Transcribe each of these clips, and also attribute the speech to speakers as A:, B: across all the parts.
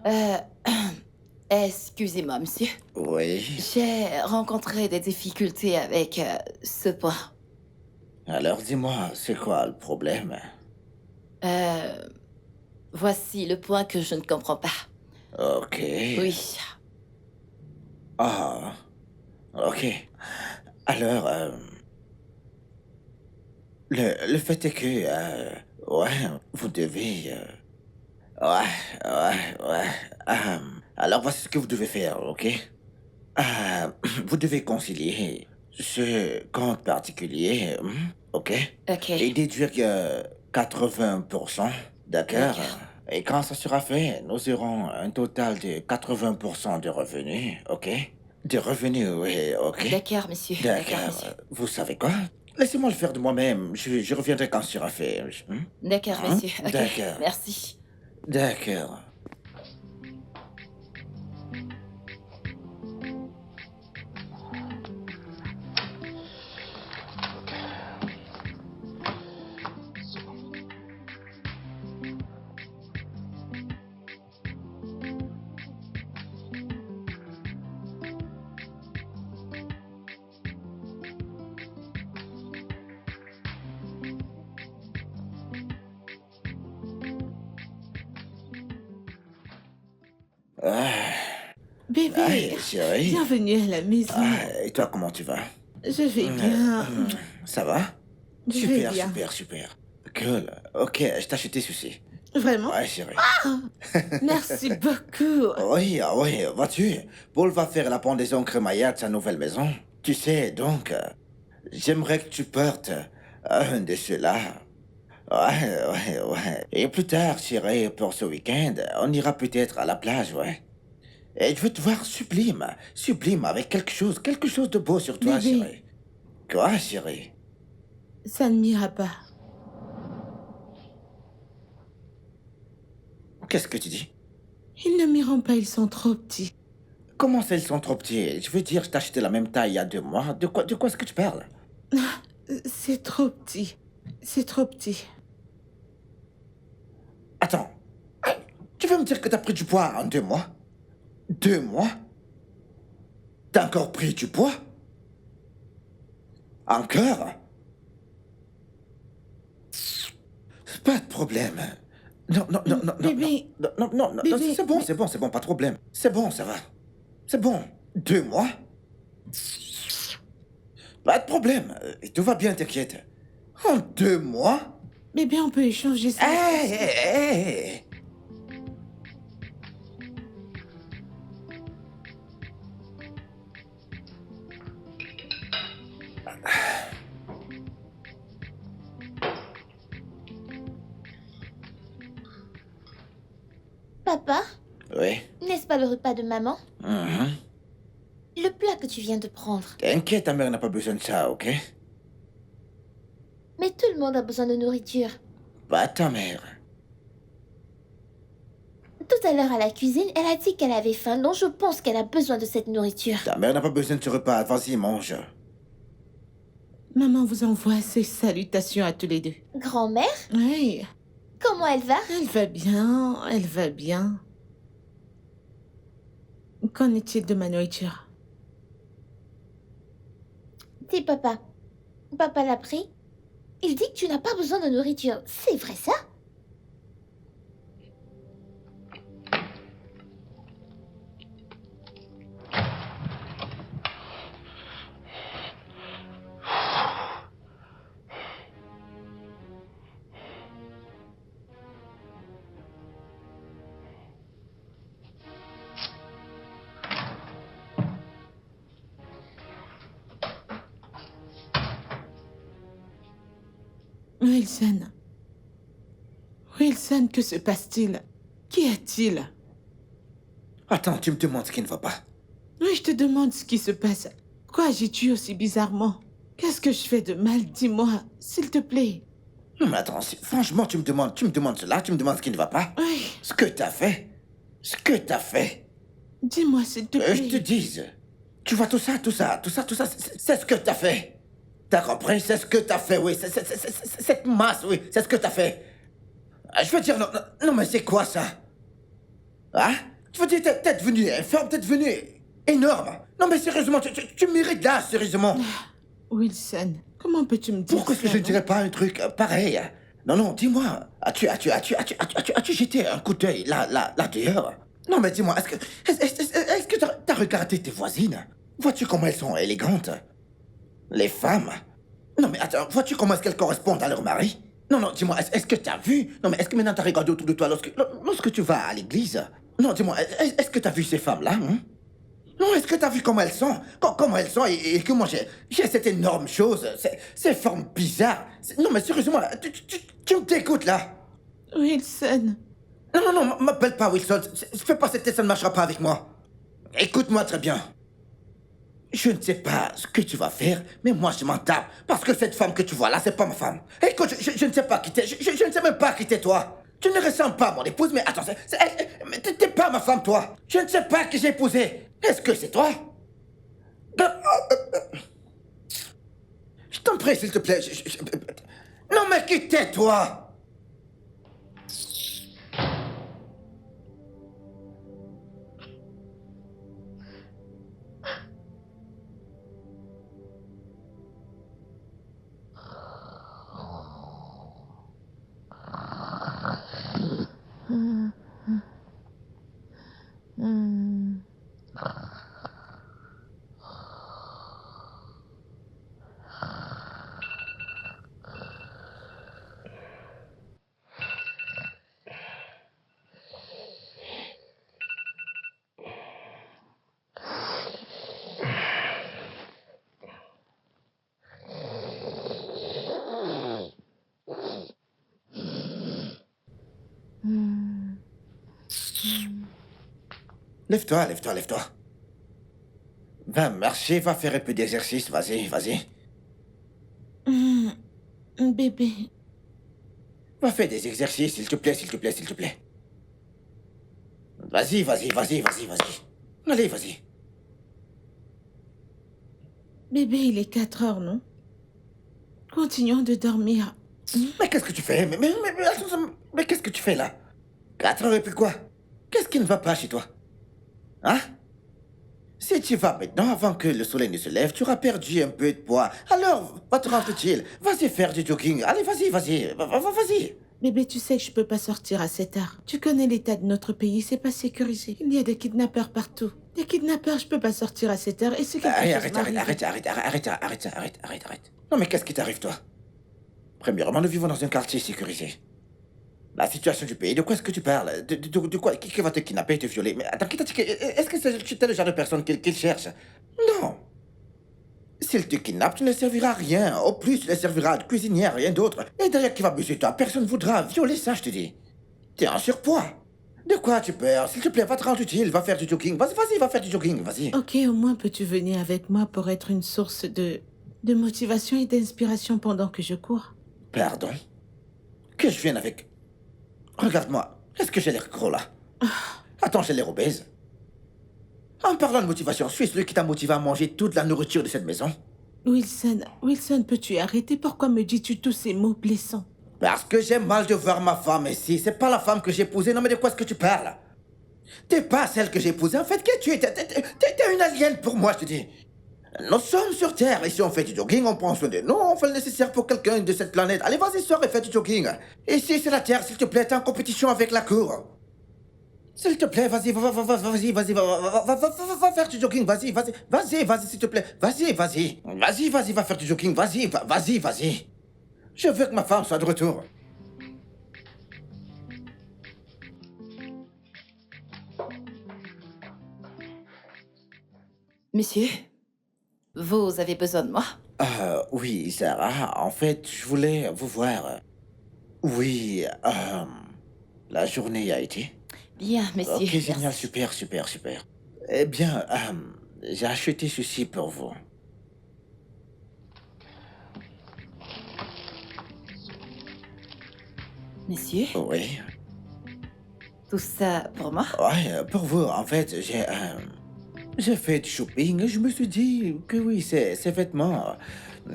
A: Euh, excusez-moi, monsieur.
B: Oui.
A: J'ai rencontré des difficultés avec ce point.
B: Alors dis-moi, c'est quoi le problème?
A: Euh, voici le point que je ne comprends pas.
B: Ok.
A: Oui.
B: Ah, ok. Alors, le fait est que, ouais, vous devez, ouais. Alors voici ce que vous devez faire, ok? Vous devez concilier ce compte particulier, ok?
A: Ok.
B: Et déduire que 80%, d'accord?
A: D'accord.
B: Et quand ça sera fait, nous aurons un total de 80% de revenus, ok? De revenus, oui, ok?
A: D'accord, monsieur. D'accord,
B: D'accord.
A: monsieur.
B: Vous savez quoi? Laissez-moi le faire de moi-même. Je reviendrai quand ce sera fait.
A: D'accord, monsieur. Ok.
B: D'accord.
A: Merci.
B: D'accord. Ah,
C: Bébé,
B: chérie.
C: bienvenue à la maison.
B: Et toi, comment tu vas?
C: Je vais
B: Euh,
C: bien.
B: Ça va?
C: Je vais
B: Super,
C: bien.
B: super, super. Cool. Ok, je t'ai acheté ceci.
C: Vraiment?
B: Ouais, chérie.
C: Ah, merci beaucoup.
B: Oui, oui, vois-tu, Paul va faire la pendaison crémaillère de sa nouvelle maison. Tu sais, donc, j'aimerais que tu portes un de ceux-là. Ouais. Et plus tard, chérie, pour ce week-end, on ira peut-être à la plage, ouais. Et je veux te voir sublime, avec quelque chose de beau sur toi,
C: Bébé,
B: chérie. Quoi, chérie?
C: ça ne m'ira pas.
B: Qu'est-ce que tu dis?
C: Ils ne m'iront pas, ils sont trop petits.
B: Comment ça, ils sont trop petits? Je veux dire, je t'ai acheté la même taille il y a 2 mois. De quoi est-ce que tu parles?
C: C'est trop petit. C'est trop petit.
B: Attends, tu veux me dire que t'as pris du poids en 2 mois? 2 mois? T'as encore pris du poids? Encore? Pas de problème. Non.
C: Bébé,
B: Non,
C: bébé,
B: c'est bon, pas de problème. C'est bon, ça va. C'est bon. 2 mois? Pas de problème. Tout va bien, t'inquiète. En 2 mois?
C: bébé, on peut échanger ça.
B: Hé.
D: Papa,
B: Oui.
D: n'est-ce pas le repas de maman?
B: Mhm.
D: Le plat que tu viens de prendre.
B: T'inquiète, ta mère n'a pas besoin de ça, ok?
D: Mais tout le monde a besoin de nourriture.
B: Pas ta mère.
D: Tout à l'heure à la cuisine, elle a dit qu'elle avait faim, donc je pense qu'elle a besoin de cette nourriture.
B: Ta mère n'a pas besoin de ce repas. Vas-y, mange.
C: Maman vous envoie ses salutations à tous les deux.
D: Grand-mère,
C: Oui,
D: comment elle va?
C: elle va bien, elle va bien. Qu'en est-il de ma nourriture?
D: Dis papa. Papa l'a pris. Il dit que tu n'as pas besoin de nourriture. C'est vrai ça?
C: Wilson. Wilson, que se passe-t-il? Qu'y a-t-il?
B: Attends, tu me demandes ce qui ne va pas.
C: Oui, je te demande ce qui se passe. Quoi agis-tu aussi bizarrement? Qu'est-ce que je fais de mal? Dis-moi, s'il te plaît.
B: Non, mais attends, franchement, tu me demandes cela, tu me demandes ce qui ne va pas.
C: Oui,
B: Ce que t'as fait. Ce que t'as fait.
C: dis-moi, s'il te plaît.
B: Je te dis. Tu vois tout ça, c'est ce que t'as fait. T'as compris? C'est ce que t'as fait, oui. Cette masse, oui, c'est ce que t'as fait. Je veux dire, non, mais c'est quoi ça? Hein? Je veux dire, t'es devenu infirme, t'es devenu énorme. Non, mais sérieusement, tu mérites là, sérieusement.
C: Wilson, comment peux-tu me dire
B: Pourquoi est-ce que
C: ça,
B: je ne
C: non?
B: dirais pas un truc pareil? Non, non, dis-moi, as-tu jeté un coup d'œil là dehors? Non, mais dis-moi, est-ce que t'as regardé tes voisines? Vois-tu comment elles sont élégantes? Les femmes? Non, mais attends, vois-tu comment est-ce qu'elles correspondent à leur mari? Non, non, dis-moi, est-ce que t'as vu? Non, mais est-ce que maintenant t'as regardé autour de toi lorsque tu vas à l'église? Non, dis-moi, est-ce que t'as vu ces femmes-là, hein? Non, est-ce que t'as vu comment elles sont? Comment elles sont et que moi j'ai cette énorme chose, ces formes bizarres. Non, mais sérieusement, tu me t'écoutes là?
C: Wilson,
B: Non, non, non, m'appelle pas Wilson. Fais pas cette tête, ça ne marchera pas avec moi. Écoute-moi très bien. Je ne sais pas ce que tu vas faire, mais moi je m'en tape. Parce que cette femme que tu vois là, c'est pas ma femme. Écoute, je ne sais pas qui t'es. Je ne sais même pas qui t'es toi. Tu ne ressembles pas à mon épouse, mais attends, t'es pas ma femme, toi. Je ne sais pas qui j'ai épousé. Est-ce que c'est toi? Je t'en prie, s'il te plaît. Non, mais qui t'es, toi? Lève-toi, lève-toi, lève-toi. Va marcher, va faire un peu d'exercice, vas-y, vas-y.
C: bébé,
B: Va faire des exercices, s'il te plaît, s'il te plaît, s'il te plaît. Vas-y, vas-y, vas-y, vas-y, vas-y. Allez, vas-y.
C: bébé, il est 4 heures, non? Continuons de dormir.
B: Mais qu'est-ce que tu fais? Attends, mais qu'est-ce que tu fais là? 4 heures et puis quoi? Qu'est-ce qui ne va pas chez toi? Hein? Si tu vas maintenant, avant que le soleil ne se lève, tu auras perdu un peu de poids. Alors, va te rendre utile. Vas-y faire du jogging. Allez, vas-y, vas-y. Vas-y.
C: Bébé, tu sais que je peux pas sortir à cette heure. Tu connais l'état de notre pays, c'est pas sécurisé. Il y a des kidnappeurs partout. Des kidnappeurs, je peux pas sortir à cette heure et c'est quelque chose
B: Arrête. Non, mais qu'est-ce qui t'arrive, toi? Premièrement, nous vivons dans un quartier sécurisé. La situation du pays, de quoi est-ce que tu parles? De quoi? Qui va te kidnapper et te violer? Mais attends, est-ce que c'est le genre de personne qu'il cherche? Non. S'il te kidnappe, tu ne serviras à rien. Au plus, tu ne serviras de cuisinière, rien d'autre. Et d'ailleurs, qui va abuser de toi? Personne ne voudra violer ça, je te dis. T'es en surpoids. De quoi tu peurs? S'il te plaît, va te rendre utile, va faire du jogging. Vas-y, va faire du jogging, vas-y.
C: Ok, au moins peux-tu venir avec moi pour être une source de motivation et d'inspiration pendant que je cours?
B: Pardon? Que je vienne avec... Regarde-moi, est-ce que j'ai l'air gros là? Attends, j'ai l'air obèse. En parlant de motivation, suis celui qui t'a motivé à manger toute la nourriture de cette maison?
C: Wilson, peux-tu arrêter? Pourquoi me dis-tu tous ces mots blessants?
B: Parce que j'ai mal de voir ma femme ici. C'est pas la femme que j'ai épousée. Non, mais de quoi est-ce que tu parles? T'es pas celle que j'ai épousée. En fait, qui tu es? T'es une alien pour moi, je te dis. Nous sommes sur Terre. Ici, on fait du jogging, on prend soin de nous, on fait le nécessaire pour quelqu'un de cette planète. Allez, vas-y, sors et fais du jogging. Ici, c'est la Terre, s'il te plaît, t'es en compétition avec la Cour. S'il te plaît, vas-y, va faire du jogging, vas-y, s'il te plaît. Vas-y, va faire du jogging, vas-y. Je veux que ma femme soit de retour.
A: Monsieur, vous avez besoin de moi?
B: Oui, Sarah, en fait, je voulais vous voir. Oui, la journée a été.
A: Bien, monsieur.
B: Ok, génial,
A: merci.
B: super. Eh bien, j'ai acheté ceci pour vous.
A: Monsieur,
B: Oui,
A: tout ça pour moi?
B: ouais, pour vous, en fait, j'ai fait du shopping et je me suis dit que oui, ces vêtements,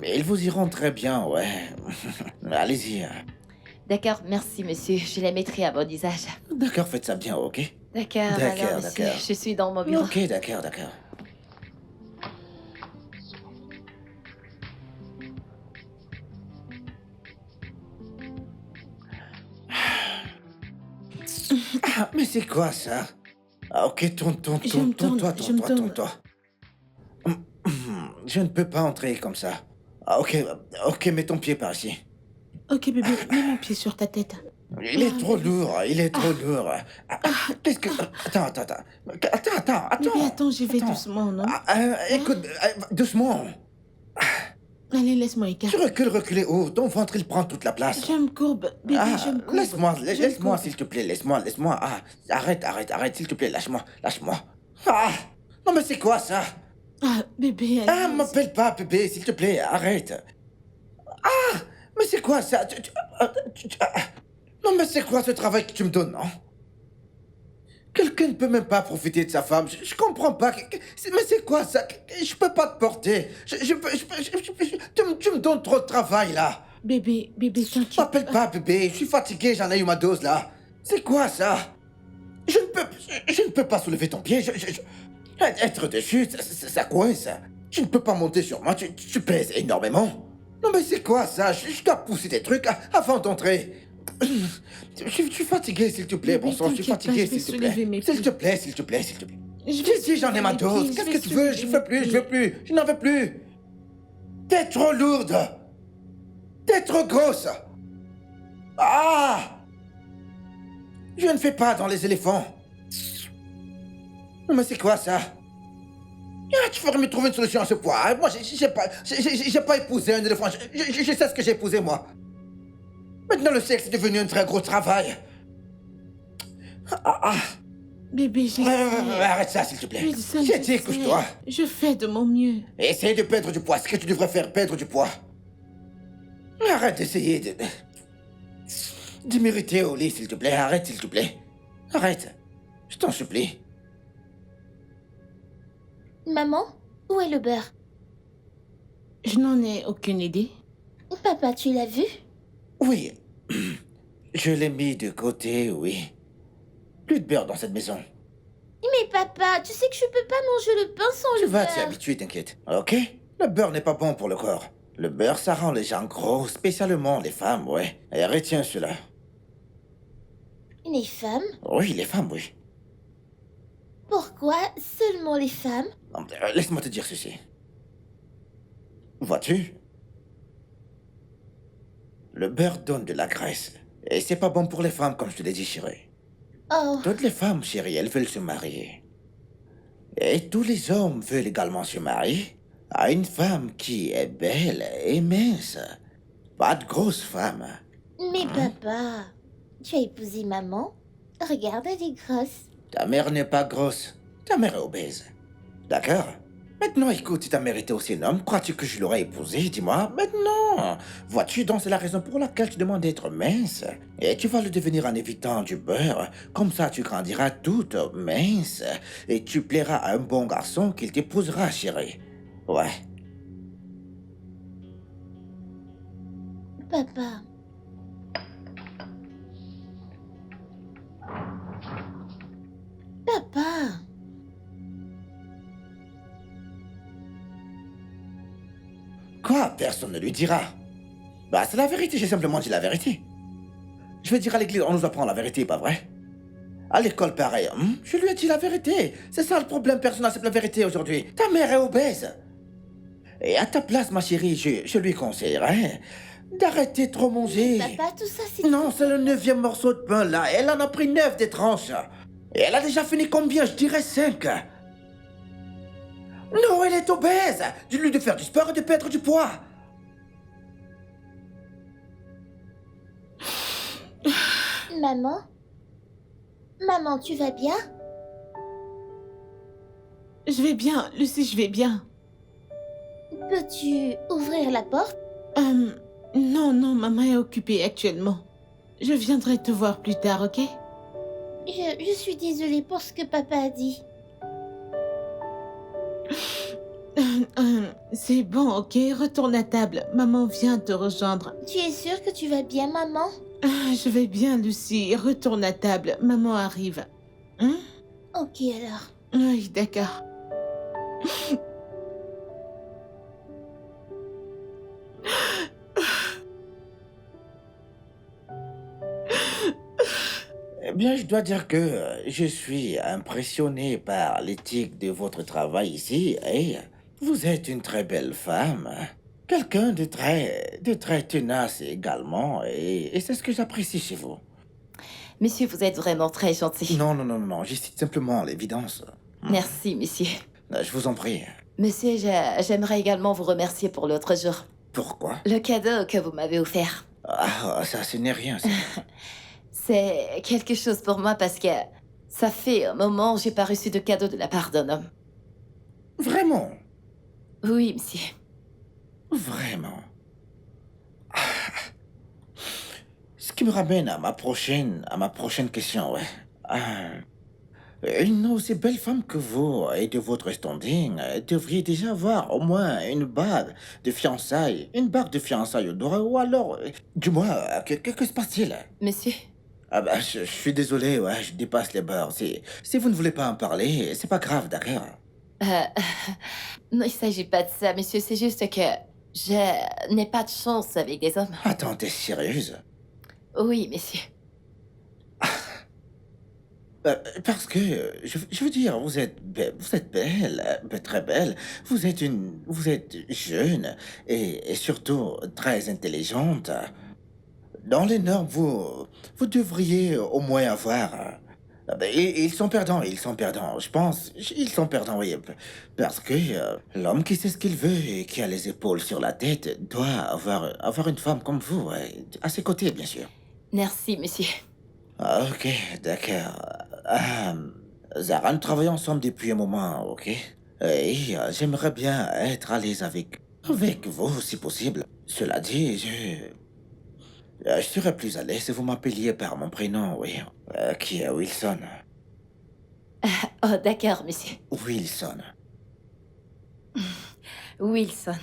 B: ils vous iront très bien, ouais. Allez-y.
A: D'accord, merci monsieur, je les mettrai à mon usage.
B: D'accord, faites ça bien, ok?
A: D'accord,
B: D'accord,
A: alors monsieur,
B: d'accord.
A: je suis dans mon bureau.
B: Ok, d'accord, d'accord. Ah, mais c'est quoi ça? Ah, ok,
C: Je me tourne, je me tourne.
B: tourne-toi. Je ne peux pas entrer comme ça. Ah, ok, mets ton pied par ici.
C: Ok, bébé, mets mon pied sur ta tête.
B: Il est trop
C: bébé,
B: lourd, il est trop lourd. Qu'est-ce que... Attends.
C: Bébé, attends, j'y vais
B: Attends.
C: doucement, non?
B: Écoute, doucement.
C: Allez, laisse-moi
B: Tu
C: écarter.
B: reculer où? Ton ventre, il prend toute la place.
C: Je me courbe, bébé,
B: Ah,
C: je me courbe.
B: laisse-moi,
C: Je me
B: laisse-moi,
C: courbe.
B: s'il te plaît, laisse-moi. Ah, arrête, s'il te plaît, lâche-moi. Ah, non mais c'est quoi ça?
C: Ah, bébé,
B: Ah,
C: allez.
B: m'appelle pas bébé, s'il te plaît, arrête. Ah, mais c'est quoi ça? Non mais c'est quoi ce travail que tu me donnes, non? Quelqu'un ne peut même pas profiter de sa femme. Je comprends pas. Mais c'est quoi ça? Je peux pas te porter. Tu me donnes trop de travail là.
C: Bébé, t'inquiète.
B: M'appelle pas bébé. Je suis fatigué. J'en ai eu ma dose là. C'est quoi ça? Je ne peux pas soulever ton pied. Être dessus, ça coince. Tu ne peux pas monter sur moi. Tu pèses énormément. Non mais c'est quoi ça? Je dois pousser des trucs avant d'entrer. Je suis fatigué, s'il te plaît,
C: Bébé,
B: bon sang, je suis
C: t'inquiète pas,
B: fatigué,
C: je vais
B: s'il te plaît.
C: soulever mes
B: S'il
C: pieds.
B: te plaît, s'il te plaît.
C: Je
B: J'ai dit, j'en ai ma dose. Qu'est-ce que tu veux? Je veux plus, je n'en veux plus. T'es trop lourde. T'es trop grosse. Ah! Je ne fais pas dans les éléphants. Non mais c'est quoi ça? Ah, tu ferais me trouver une solution à ce poids. Moi, j'ai pas épousé un éléphant. Je sais ce que j'ai épousé, moi. Maintenant, le sexe est devenu un très gros travail. Ah.
C: Bébé, j'essaie.
B: Arrête ça, s'il te plaît.
C: Wilson,
B: J'ai dit,
C: j'essaie.
B: couche-toi.
C: Je fais de mon mieux.
B: Essaye de perdre du poids. Ce que tu devrais faire, perdre du poids. Arrête d'essayer de m'irriter au lit, s'il te plaît. Arrête, s'il te plaît. Arrête. Je t'en supplie.
D: Maman, où est le beurre?
C: Je n'en ai aucune idée.
D: Papa, tu l'as vu?
B: Oui. Je l'ai mis de côté, oui. Plus de beurre dans cette maison.
D: Mais papa, tu sais que je peux pas manger le pain sans
B: Tu
D: le
B: vas
D: beurre.
B: t'y habituer, t'inquiète. Ok? Le beurre n'est pas bon pour le corps. Le beurre, ça rend les gens gros, spécialement les femmes, ouais. Et retiens cela.
D: Les femmes?
B: Oui, les femmes, oui.
D: Pourquoi seulement les femmes?
B: Laisse-moi te dire ceci. Vois-tu? Le beurre donne de la graisse. Et c'est pas bon pour les femmes, comme je te l'ai dit, chérie.
D: Oh,
B: Toutes les femmes, chérie, elles veulent se marier. Et tous les hommes veulent également se marier à une femme qui est belle et mince. Pas de grosse femme.
D: mais papa, tu as épousé maman? Regarde, elle est grosse.
B: Ta mère n'est pas grosse. Ta mère est obèse. D'accord? Maintenant, écoute, si ta mère était aussi un homme, crois-tu que je l'aurais épousée? Dis-moi. Maintenant, vois-tu, donc c'est la raison pour laquelle tu demandes d'être mince. Et tu vas le devenir en évitant du beurre. Comme ça, tu grandiras toute mince. Et tu plairas à un bon garçon qu'il t'épousera, chérie. Ouais.
D: Papa. Papa.
B: Quoi? Personne ne lui dira. Bah, c'est la vérité, j'ai simplement dit la vérité. Je vais dire à l'église, on nous apprend la vérité, pas vrai? À l'école, pareil, je lui ai dit la vérité. C'est ça le problème, personne n'accepte la vérité aujourd'hui. Ta mère est obèse. Et à ta place, ma chérie, je lui conseillerais d'arrêter de trop manger.
D: Papa, tout ça, c'est...
B: Non, c'est le 9e morceau de pain, là. Elle en a pris 9 des tranches. Et elle a déjà fini combien? Je dirais 5. Non, elle est obèse. Dis-lui de faire du sport et de perdre du poids.
D: Maman? Maman, tu vas bien?
C: Je vais bien, Lucie, je vais bien.
D: Peux-tu ouvrir la porte?
C: Non, maman est occupée actuellement. Je viendrai te voir plus tard, ok?
D: Je suis désolée pour ce que papa a dit.
C: C'est bon, ok? Retourne à table. Maman vient te rejoindre.
D: Tu es sûre que tu vas bien, maman?
C: Je vais bien, Lucie. Retourne à table. Maman arrive. Hein?
D: Ok alors.
C: Oui, d'accord.
B: Eh bien, je dois dire que je suis impressionné par l'éthique de votre travail ici et vous êtes une très belle femme. Quelqu'un de très tenace également et c'est ce que j'apprécie chez vous.
A: Monsieur, vous êtes vraiment très gentil.
B: Non, non, non, non, je cite simplement l'évidence.
A: Merci, monsieur.
B: Je vous en prie.
A: Monsieur, j'aimerais également vous remercier pour l'autre jour.
B: Pourquoi?
A: Le cadeau que vous m'avez offert.
B: Ah, ça, ce n'est rien, ça.
A: C'est quelque chose pour moi parce que ça fait un moment que j'ai pas reçu de cadeau de la part d'un homme.
B: Vraiment?
A: Oui, monsieur.
B: Vraiment? Ce qui me ramène à ma prochaine question, ouais. Une aussi belle femme que vous et de votre standing devriez déjà avoir au moins une bague de fiançailles. Une bague de fiançailles au doigt, ou alors, du moins, que se passe-t-il?
A: Monsieur?
B: Ah bah, je suis désolé, ouais, je dépasse les bords. Si vous ne voulez pas en parler, c'est pas grave, d'accord?
A: Euh, non, il s'agit pas de ça, monsieur. C'est juste que je n'ai pas de chance avec des hommes.
B: Attends, t'es sérieuse?
A: Oui, monsieur.
B: Parce que, je veux dire, vous êtes belle, très belle. Vous êtes jeune et surtout très intelligente. Dans les normes, vous devriez au moins avoir. Ben, ils sont perdants, ils sont perdants. Je pense, ils sont perdants, oui. Parce que l'homme qui sait ce qu'il veut et qui a les épaules sur la tête doit avoir une femme comme vous, ouais, à ses côtés, bien sûr.
A: Merci, monsieur.
B: Ah, ok, d'accord. Zara, nous travaillons ensemble depuis un moment, ok? Et j'aimerais bien être à l'aise avec vous, si possible. Cela dit, je serais plus à l'aise si vous m'appeliez par mon prénom, oui. Qui est Wilson.
A: Oh, d'accord, monsieur.
B: Wilson.
A: Wilson.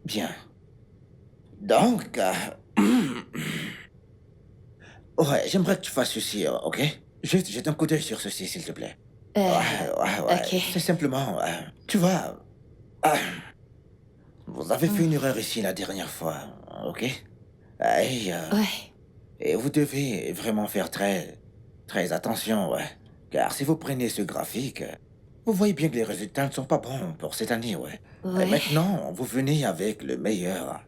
B: Bien. Donc, ouais, j'aimerais que tu fasses ceci, ok? Juste jette un coup d'œil sur ceci, s'il te plaît. Ouais.
A: ok.
B: C'est simplement, tu vois, vous avez fait une erreur ici la dernière fois, ok? Et,
A: Ouais.
B: et vous devez vraiment faire très attention, ouais. Car si vous prenez ce graphique, vous voyez bien que les résultats ne sont pas bons pour cette année, ouais. Et
A: Ouais.
B: maintenant, vous venez avec le meilleur.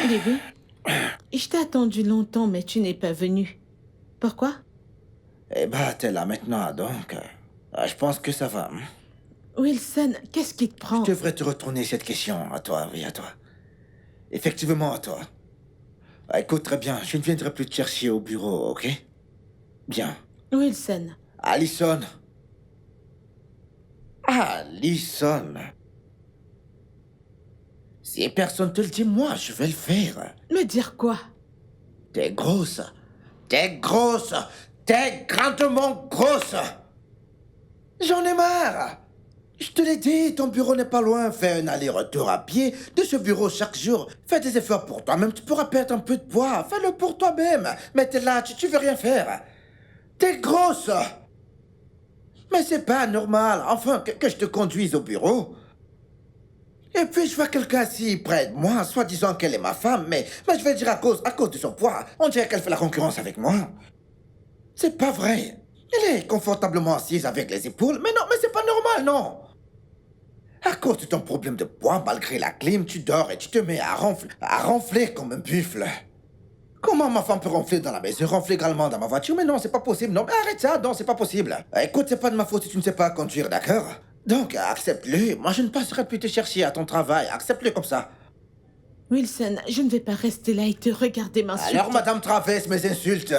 C: Bébé, je t'ai attendu longtemps, mais tu n'es pas venu. Pourquoi?
B: Eh bah, t'es là maintenant, donc. Je pense que ça va.
C: Wilson, qu'est-ce qui te prend?
B: Je devrais te retourner cette question à toi, oui, à toi. Effectivement, à toi. Écoute très bien, je ne viendrai plus te chercher au bureau, ok? Bien.
C: Wilson,
B: Allison. Allison. Si personne te le dit, moi, je vais le faire.
C: me dire quoi?
B: T'es grosse. T'es grosse. T'es grandement grosse. J'en ai marre. Je te l'ai dit, ton bureau n'est pas loin. Fais un aller-retour à pied de ce bureau chaque jour. Fais des efforts pour toi-même. Tu pourras perdre un peu de poids. Fais-le pour toi-même. Mais t'es là, tu veux rien faire. T'es grosse. Mais c'est pas normal. Enfin, que je te conduise au bureau. Et puis je vois quelqu'un assis près de moi, soi-disant qu'elle est ma femme, mais je vais dire à cause de son poids, on dirait qu'elle fait la concurrence avec moi. C'est pas vrai. Elle est confortablement assise avec les épaules, mais non, mais c'est pas normal, non. À cause de ton problème de poids, malgré la clim, tu dors et tu te mets à ronfler comme un buffle. Comment ma femme peut ronfler dans la maison, ronfler également dans ma voiture? Mais non, c'est pas possible, non. Mais arrête ça, non, c'est pas possible. Écoute, c'est pas de ma faute si tu ne sais pas conduire, d'accord? Donc, accepte-le. Moi, je ne passerai plus te chercher à ton travail. Accepte-le comme ça.
C: Wilson, je ne vais pas rester là et te regarder m'insulter.
B: Alors, Madame traverse mes insultes.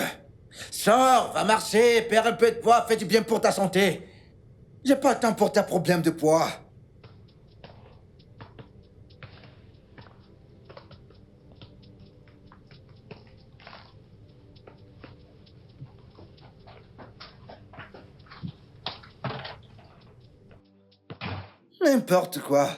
B: Sors, va marcher, perds un peu de poids, fais du bien pour ta santé. J'ai pas le temps pour tes problèmes de poids. N'importe quoi.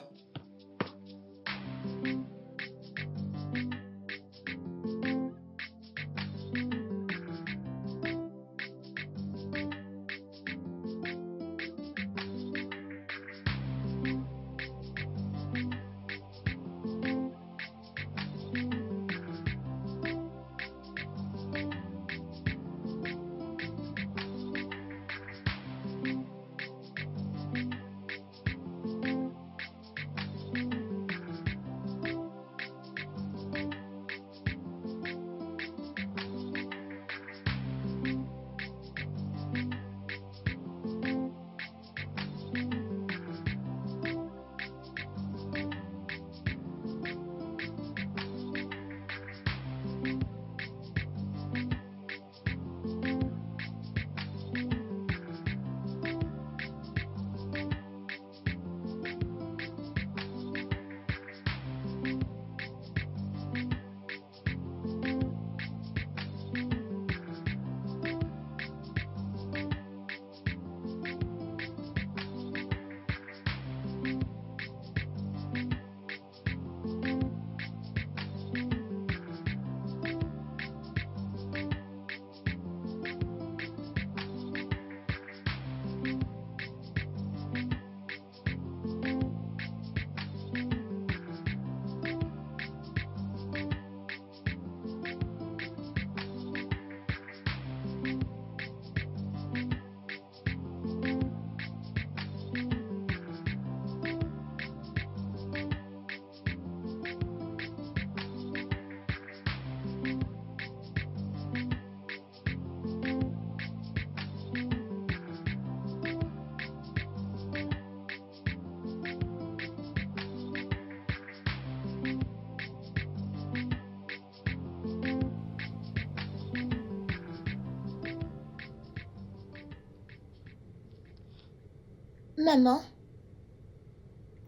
D: Maman,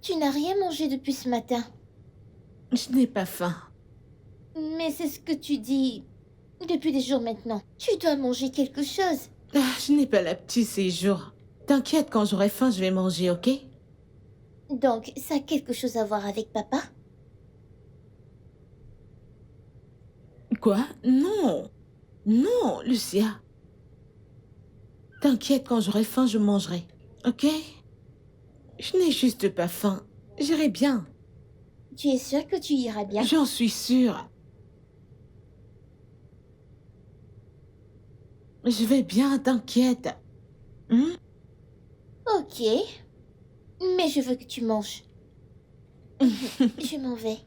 D: tu n'as rien mangé depuis ce matin.
C: Je n'ai pas faim.
D: Mais c'est ce que tu dis depuis des jours maintenant. Tu dois manger quelque chose.
C: Ah, je n'ai pas la petite ces jours. T'inquiète, quand j'aurai faim, je vais manger, ok?
D: Donc, ça a quelque chose à voir avec papa?
C: Quoi? Non. Non, Lucia. T'inquiète, quand j'aurai faim, je mangerai, ok? Je n'ai juste pas faim. J'irai bien.
D: Tu es sûre que tu iras bien?
C: J'en suis sûre. Je vais bien, t'inquiète. Hmm?
D: Ok. Mais je veux que tu manges. Je m'en vais.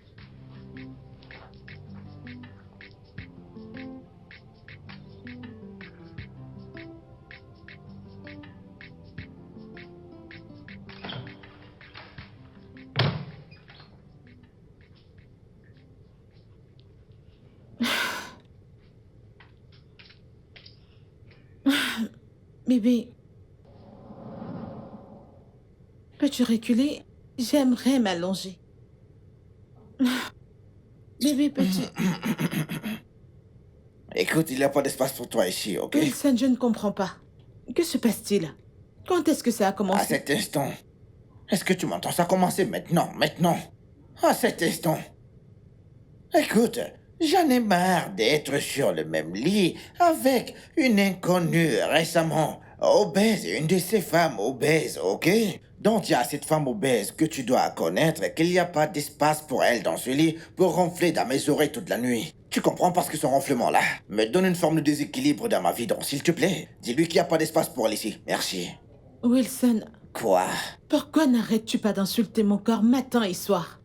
C: Bébé, peux-tu reculer? J'aimerais m'allonger. Bébé, peux-tu...
B: Écoute, il n'y a pas d'espace pour toi ici, ok?
C: Wilson, je ne comprends pas. Que se passe-t-il? Quand est-ce que ça a
B: À
C: commencé?
B: cet instant. Est-ce que tu m'entends? Ça a commencé maintenant, maintenant. À cet instant. Écoute, j'en ai marre d'être sur le même lit avec une inconnue récemment obèse, une de ces femmes obèses, ok? Donc il y a cette femme obèse que tu dois connaître et qu'il n'y a pas d'espace pour elle dans ce lit pour ronfler dans mes oreilles toute la nuit. Tu comprends parce que ce ronflement-là me donne une forme de déséquilibre dans ma vie, donc s'il te plaît, dis-lui qu'il n'y a pas d'espace pour elle ici. Merci.
C: Wilson,
B: Quoi?
C: pourquoi n'arrêtes-tu pas d'insulter mon corps matin et soir?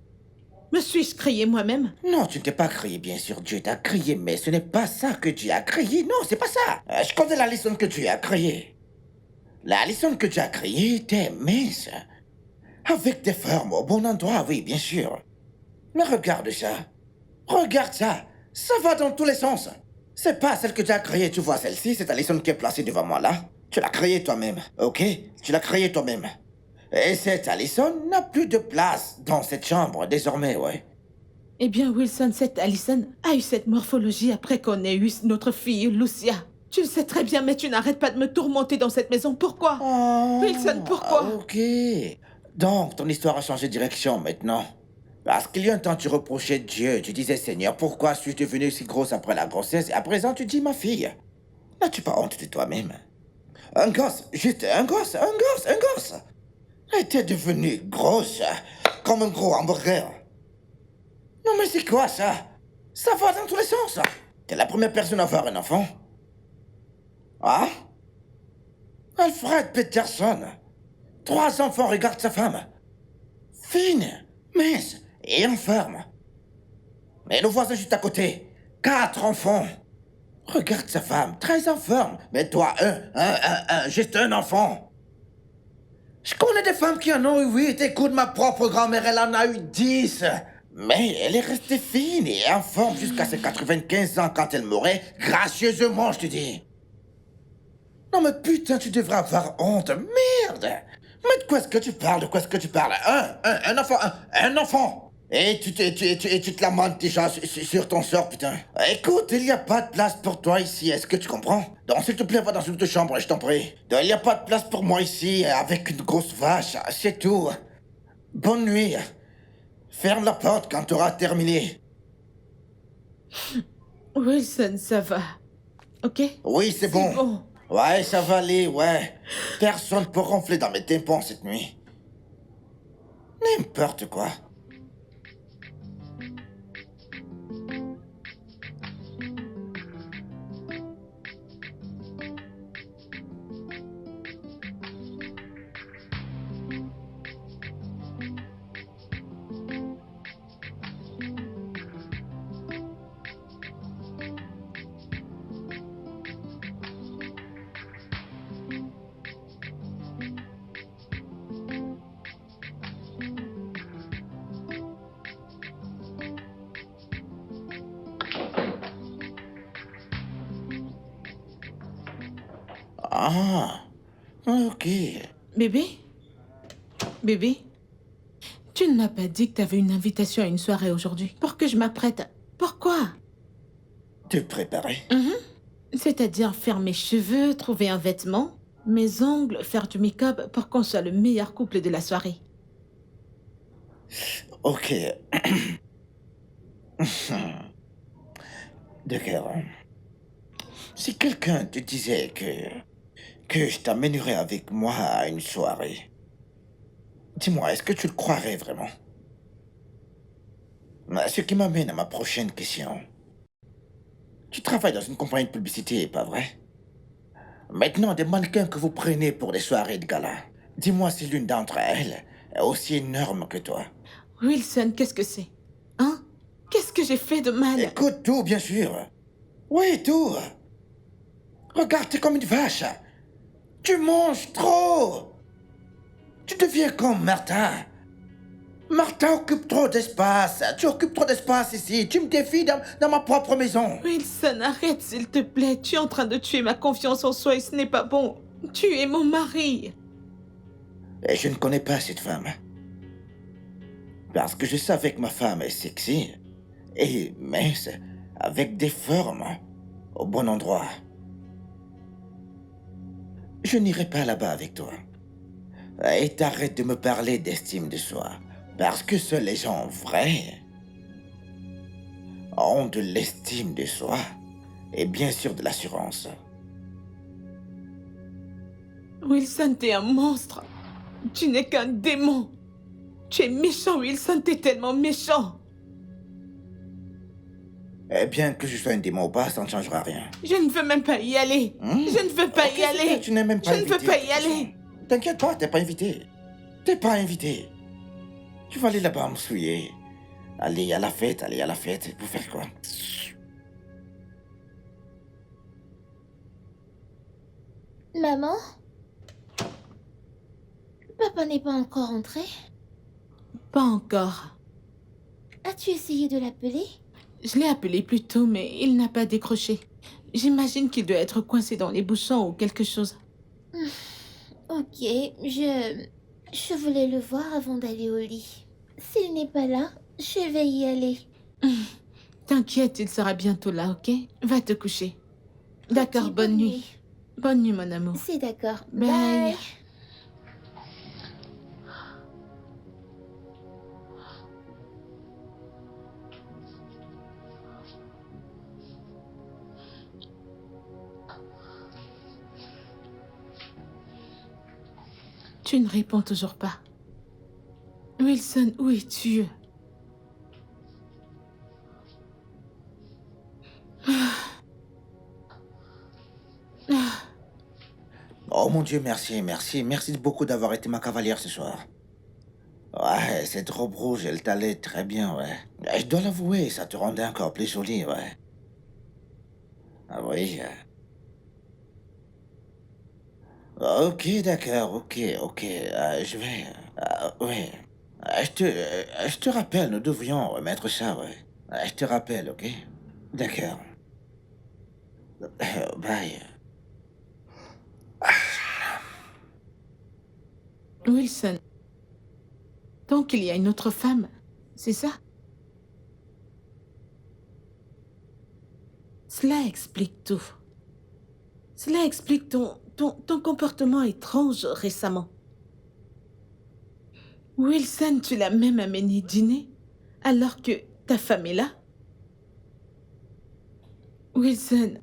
C: Me suis-je crié moi-même?
B: Non, tu ne t'es pas crié, bien sûr, Dieu t'a crié, mais ce n'est pas ça que tu as crié. Non, c'est pas ça. Je connais la leçon que tu as criée. La leçon que tu as criée était mince. Avec des formes au bon endroit, oui, bien sûr. Mais regarde ça. Regarde ça. Ça va dans tous les sens. C'est pas celle que tu as créée, tu vois, celle-ci, c'est ta leçon qui est placée devant moi là. Tu l'as créée toi-même, ok? Tu l'as créée toi-même. Et cette Allison n'a plus de place dans cette chambre désormais, ouais.
C: Eh bien, Wilson, cette Allison a eu cette morphologie après qu'on ait eu notre fille, Lucia. Tu le sais très bien, mais tu n'arrêtes pas de me tourmenter dans cette maison. Pourquoi? Wilson, pourquoi?
B: Ok. Donc, ton histoire a changé de direction maintenant. Parce qu'il y a un temps, tu reprochais Dieu. Tu disais, Seigneur, pourquoi suis-je devenue si grosse après la grossesse? Et à présent, tu dis, ma fille. N'as-tu pas honte de toi-même? Un gosse, juste un gosse. Et t'es devenue grosse, comme un gros hamburger. Non, mais c'est quoi ça? Ça va dans tous les sens. T'es la première personne à avoir un enfant. Ah? Alfred Peterson. 3 enfants, regarde sa femme. Fine, mince et infirme. Mais le voisin juste à côté. 4 enfants. Regarde sa femme, très infirme. Mais toi, juste un enfant. Je connais des femmes qui en ont eu 8. Écoute, ma propre grand-mère, elle en a eu 10. Mais elle est restée fine et informe jusqu'à ses 95 ans quand elle mourait, gracieusement, je te dis. Non mais putain, tu devrais avoir honte. Merde. Mais de quoi est-ce que tu parles? Un enfant. Et tu te lamentes déjà sur ton sort, putain. Écoute, il n'y a pas de place pour toi ici, est-ce que tu comprends? Donc s'il te plaît, va dans une autre chambre, je t'en prie. Il n'y a pas de place pour moi ici, avec une grosse vache, c'est tout. Bonne nuit. Ferme la porte quand tu auras terminé.
C: Wilson, ça va. Ok?
B: Oui, c'est bon. Ouais, ça va aller, ouais. Personne peut ronfler dans mes tympans cette nuit. N'importe quoi. Ah, ok.
C: Bébé? Bébé? Tu ne m'as pas dit que tu avais une invitation à une soirée aujourd'hui. Pour que je m'apprête. Pourquoi?
B: Te préparer.
C: C'est-à-dire faire mes cheveux, trouver un vêtement, mes ongles, faire du make-up pour qu'on soit le meilleur couple de la soirée.
B: Ok. D'accord. Si quelqu'un te disait que je t'amènerais avec moi à une soirée, dis-moi, est-ce que tu le croirais vraiment? Ce qui m'amène à ma prochaine question. Tu travailles dans une compagnie de publicité, pas vrai? Maintenant, des mannequins que vous prenez pour des soirées de gala, dis-moi si l'une d'entre elles est aussi énorme que toi.
C: Wilson, qu'est-ce que c'est? Hein? Qu'est-ce que j'ai fait de mal?
B: Écoute tout, bien sûr. Oui, tout. Regarde, t'es comme une vache. Tu manges trop. Tu deviens comme Martha. Martha occupe trop d'espace. Tu occupes trop d'espace ici. Tu me défies dans ma propre maison.
C: Wilson, arrête s'il te plaît. Tu es en train de tuer ma confiance en soi et ce n'est pas bon. Tu es mon mari.
B: Et je ne connais pas cette femme. Parce que je savais que ma femme est sexy et mince, avec des formes au bon endroit. Je n'irai pas là-bas avec toi. Et t'arrêtes de me parler d'estime de soi. Parce que seuls les gens vrais ont de l'estime de soi et bien sûr de l'assurance.
C: Wilson, t'es un monstre. Tu n'es qu'un démon. Tu es méchant, Wilson, t'es tellement méchant.
B: Eh bien, que je sois un démon ou pas, ça ne changera rien.
C: Je ne veux même pas y aller. Je ne veux pas
B: Ok,
C: y
B: c'est
C: aller.
B: bien, tu n'es même pas
C: Je ne veux
B: invité,
C: pas
B: de
C: y
B: toute façon.
C: aller.
B: T'inquiète pas, t'es pas invité. T'es pas invité. Tu vas aller là-bas me souiller. Aller à la fête, Pour faire quoi?
D: Maman? Papa n'est pas encore rentré?
C: Pas encore.
D: As-tu essayé de l'appeler?
C: Je l'ai appelé plus tôt, mais il n'a pas décroché. J'imagine qu'il doit être coincé dans les bouchons ou quelque chose.
D: Ok, je voulais le voir avant d'aller au lit. S'il n'est pas là, je vais y aller.
C: T'inquiète, il sera bientôt là, ok? Va te coucher. D'accord,
D: Ok,
C: bonne nuit. Bonne nuit, mon amour.
D: C'est d'accord.
C: Bye.
D: Bye.
C: Tu ne réponds toujours pas. Wilson, où es-tu?
B: Oh mon Dieu, merci beaucoup d'avoir été ma cavalière ce soir. Ouais, cette robe rouge, elle t'allait très bien, ouais. Je dois l'avouer, ça te rendait encore plus jolie, ouais. Ah oui. Ok, d'accord, ok. Je vais... ouais. Je te rappelle, nous devrions remettre ça, ouais. Je te rappelle, ok? D'accord. Bye.
C: Wilson. Donc il y a une autre femme, c'est ça? Cela explique tout. Cela explique ton comportement étrange récemment. Wilson, tu l'as même amené dîner alors que ta femme est là? Wilson,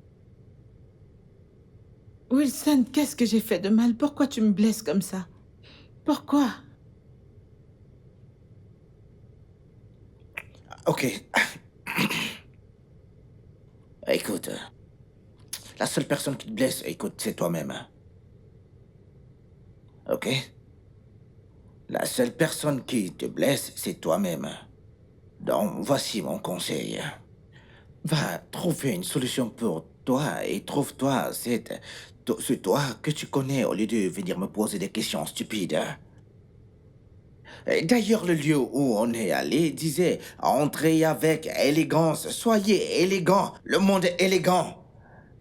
C: qu'est-ce que j'ai fait de mal? Pourquoi tu me blesses comme ça? Pourquoi?
B: Ok. Écoute, la seule personne qui te blesse, écoute, c'est toi-même. Ok? La seule personne qui te blesse, c'est toi-même. Donc, voici mon conseil. Va trouver une solution pour toi et trouve-toi ce toi que tu connais au lieu de venir me poser des questions stupides. Et d'ailleurs, le lieu où on est allé disait entrez avec élégance, soyez élégant, le monde est élégant.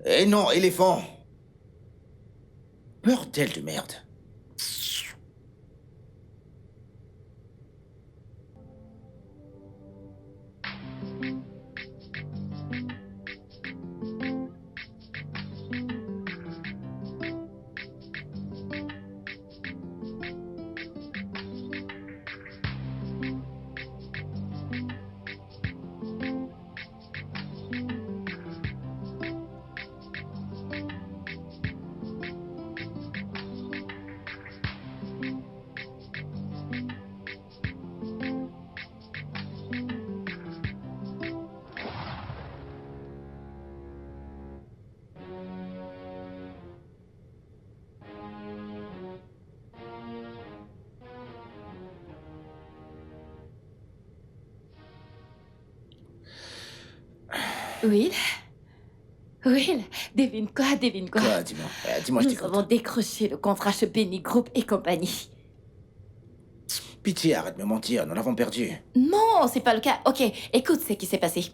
B: Et non, éléphant. Bordel de merde.
A: Will? Will, devine quoi?
B: Quoi, dis-moi. Dis-moi, je
A: Nous
B: t'écoute.
A: avons décroché le contrat chez Penny Group et compagnie.
B: Pitié, arrête de me mentir, nous l'avons perdu.
A: Non, c'est pas le cas. Ok, écoute ce qui s'est passé.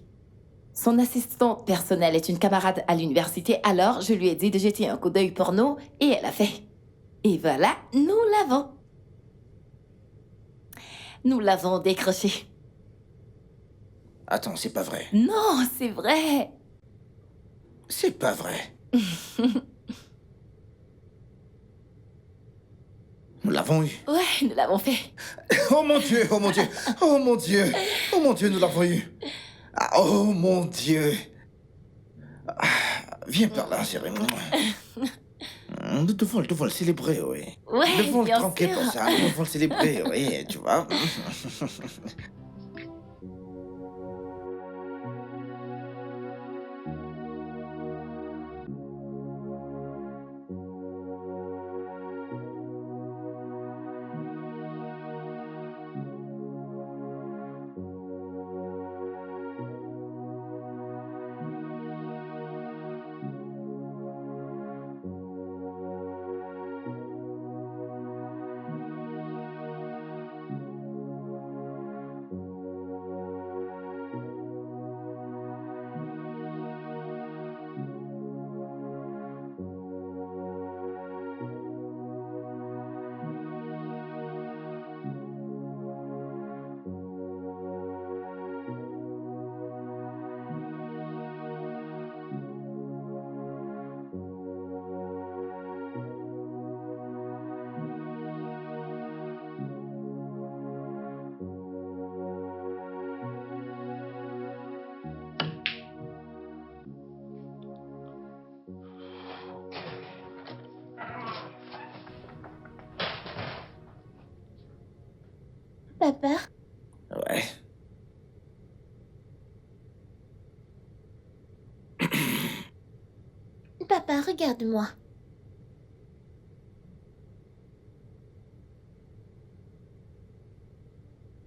A: Son assistant personnel est une camarade à l'université, alors je lui ai dit de jeter un coup d'œil porno et elle a fait. Et voilà, nous l'avons. Nous l'avons décroché.
B: Attends, c'est pas vrai.
A: Non, c'est vrai.
B: C'est pas vrai. Nous l'avons eu.
A: Ouais, nous l'avons fait.
B: Oh mon Dieu, oh mon Dieu, oh mon Dieu, oh mon Dieu, nous l'avons eu. Ah, oh mon Dieu. Ah, viens par là, chérie. Nous devons le célébrer, oui.
A: Ouais,
B: Nous devons le
A: bien
B: tranquille
A: sûr.
B: pour ça. Nous devons le célébrer, oui, tu vois.
D: Papa,
B: Ouais.
D: papa, regarde-moi.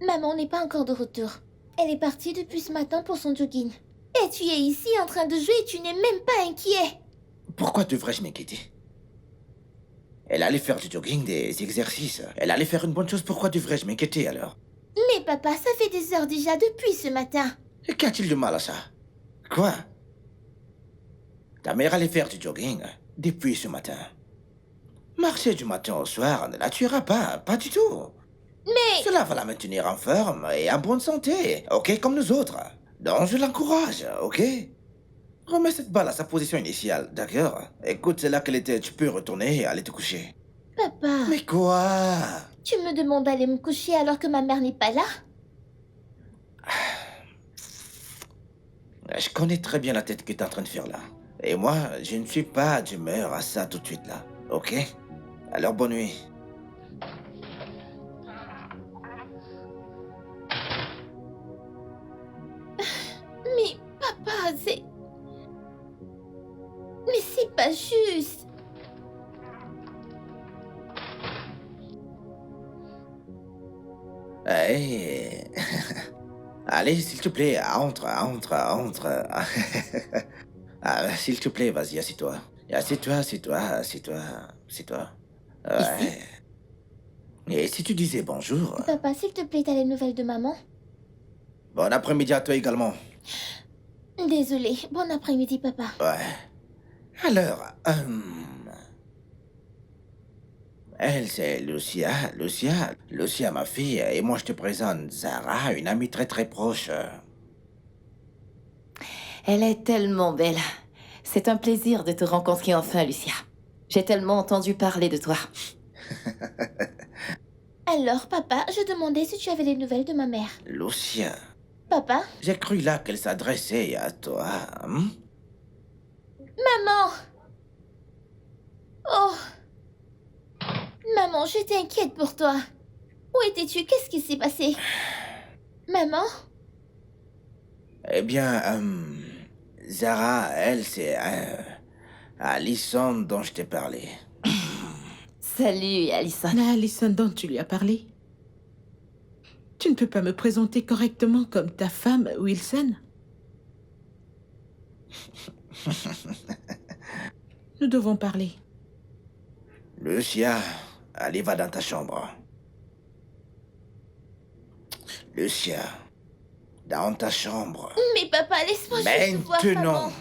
D: Maman n'est pas encore de retour. Elle est partie depuis ce matin pour son jogging. Et tu es ici en train de jouer et tu n'es même pas inquiet.
B: Pourquoi devrais-je m'inquiéter? Elle allait faire du jogging, des exercices. Elle allait faire une bonne chose, pourquoi devrais-je m'inquiéter alors?
D: Mais papa, ça fait des heures déjà depuis ce matin.
B: Et qu'y a-t-il de mal à ça? Quoi? Ta mère allait faire du jogging depuis ce matin. Marcher du matin au soir ne la tuera pas, pas du tout.
D: Mais...
B: Cela va la maintenir en forme et en bonne santé, ok, comme nous autres. Donc je l'encourage, ok? Remets cette balle à sa position initiale, d'accord? Écoute, c'est là qu'elle était, tu peux retourner et aller te coucher.
D: Papa,
B: Mais quoi?
D: tu me demandes d'aller me coucher alors que ma mère n'est pas là?
B: Je connais très bien la tête que t'es en train de faire là. Et moi, je ne suis pas d'humeur à ça tout de suite là, ok? Alors bonne nuit.
D: Mais papa, c'est... Mais c'est pas juste.
B: Hey. Allez, s'il te plaît, entre. Ah, s'il te plaît, vas-y, assieds-toi. Assieds-toi. Ouais. Et si tu disais bonjour?
D: Papa, s'il te plaît, t'as les nouvelles de maman?
B: Bon après-midi à toi également.
D: Désolée. Bon après-midi, papa.
B: Ouais. Alors, elle, c'est Lucia. Lucia, ma fille. Et moi, je te présente Zara, une amie très très proche.
A: Elle est tellement belle. C'est un plaisir de te rencontrer enfin, Lucia. J'ai tellement entendu parler de toi.
D: Alors, papa, je demandais si tu avais les nouvelles de ma mère.
B: Lucia,
D: Papa?
B: j'ai cru là qu'elle s'adressait à toi.
D: Maman! Oh! Maman, j'étais inquiète pour toi. Où étais-tu? Qu'est-ce qui s'est passé? Maman?
B: Eh bien, Zara, elle, c'est Alison dont je t'ai parlé.
A: Salut, Alison.
C: La Alison dont tu lui as parlé. Tu ne peux pas me présenter correctement comme ta femme, Wilson? Nous devons parler.
B: Lucia, allez, va dans ta chambre. Lucia, dans ta chambre.
D: Mais papa, laisse-moi juste voir
B: Maintenant.
D: maman.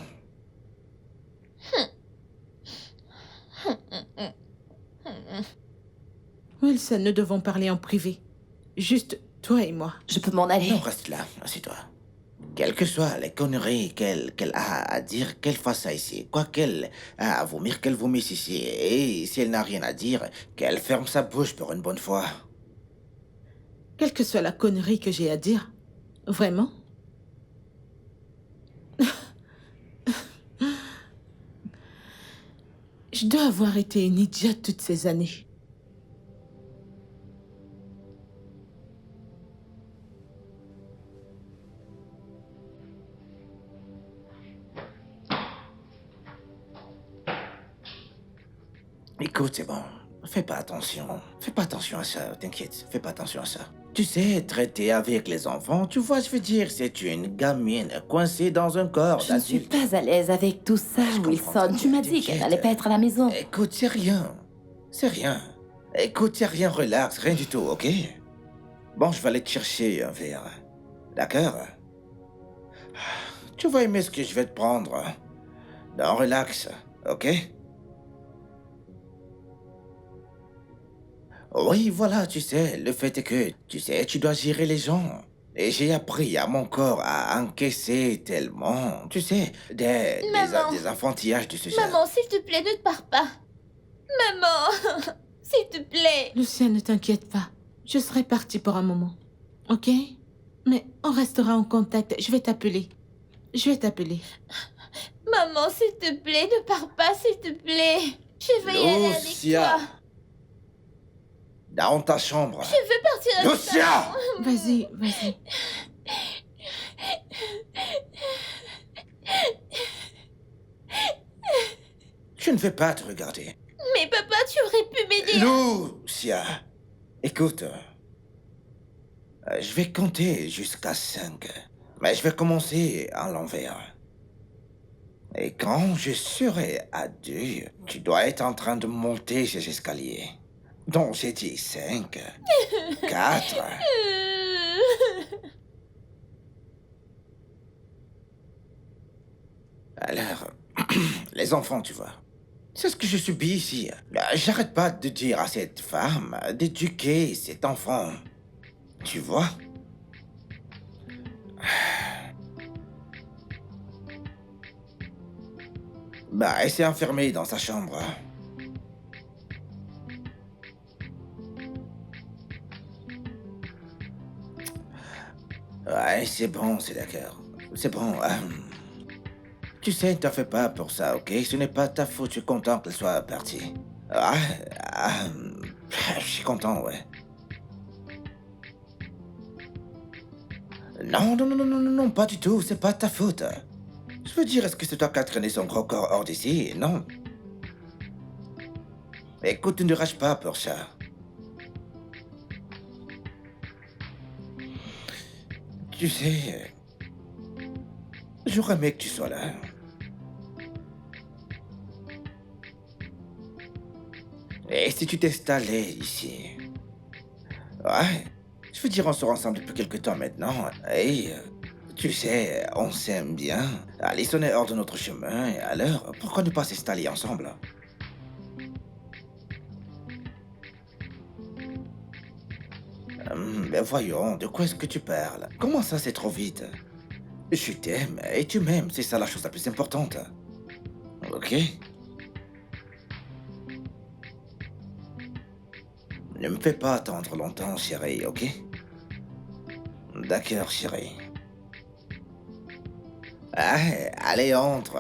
C: Wilson, nous devons parler en privé. Juste toi et moi.
A: Je peux m'en aller.
B: Non, reste là, assieds-toi. Quelles que soient les conneries qu'elle a à dire, qu'elle fasse ça ici. Quoi qu'elle a à vomir, qu'elle vomisse ici. Et si elle n'a rien à dire, qu'elle ferme sa bouche pour une bonne fois.
C: Quelle que soit la connerie que j'ai à dire. Vraiment? Je dois avoir été une idiote toutes ces années.
B: Écoute, c'est bon. Fais pas attention. Fais pas attention à ça, t'inquiète. Fais pas attention à ça. Tu sais, traiter avec les enfants, tu vois, je veux dire, c'est une gamine coincée dans un corps
A: Je ne suis
B: d'adulte.
A: pas à l'aise avec tout ça,
B: Je comprends
A: Wilson.
B: très
A: Tu
B: bien,
A: m'as dit qu'elle
B: t'inquiète.
A: n'allait pas être à la maison.
B: Écoute, c'est rien. C'est rien. Écoute, c'est rien, relax, rien du tout, ok? Bon, je vais aller te chercher un verre. D'accord? Tu vas aimer ce que je vais te prendre. Non, relax, ok? Oui, voilà, tu sais, le fait est que, tu sais, tu dois gérer les gens. Et j'ai appris à mon corps à encaisser tellement, tu sais,
D: Maman.
B: des enfantillages de ce genre.
D: Maman, s'il te plaît, ne te pars pas. Maman, s'il te plaît.
C: Lucia, ne t'inquiète pas. Je serai partie pour un moment. Ok? Mais on restera en contact. Je vais t'appeler. Je vais t'appeler.
D: Maman, s'il te plaît, ne pars pas, s'il te plaît. Je vais y aller avec
B: Lucia.
D: toi.
B: Dans ta chambre.
D: Je veux partir avec
B: Lucia!
C: Vas-y, vas-y.
B: Je ne vais pas te regarder.
D: Mais papa, tu aurais pu m'aider.
B: Lucia, écoute. Je vais compter jusqu'à 5. Mais je vais commencer à l'envers. Et quand je serai à 2, tu dois être en train de monter ces escaliers. Donc j'ai dit 5, 4. Alors, les enfants, tu vois. C'est ce que je subis ici. J'arrête pas de dire à cette femme d'éduquer cet enfant. Tu vois? Bah, elle s'est enfermée dans sa chambre. Ouais, c'est bon, c'est d'accord. C'est bon. Tu sais, ne t'en fais pas pour ça, ok? Ce n'est pas ta faute, je suis content qu'elle soit partie. Je suis content, ouais. Non, non, non, non, non, non, non, pas du tout, c'est pas ta faute. Je veux dire, est-ce que c'est toi qui as traîné son gros corps hors d'ici? Non. Écoute, ne rage pas pour ça. Tu sais, j'aurais aimé que tu sois là. Et si tu t'installais ici? Ouais, je veux dire, on sort ensemble depuis quelque temps maintenant. Et tu sais, on s'aime bien. Alison est hors de notre chemin, alors pourquoi ne pas s'installer ensemble? Ben voyons, de quoi est-ce que tu parles? Comment ça, c'est trop vite? Je t'aime et tu m'aimes, c'est ça la chose la plus importante. Ok? Ne me fais pas attendre longtemps, chérie, ok? D'accord, chérie. Ouais, allez, entre,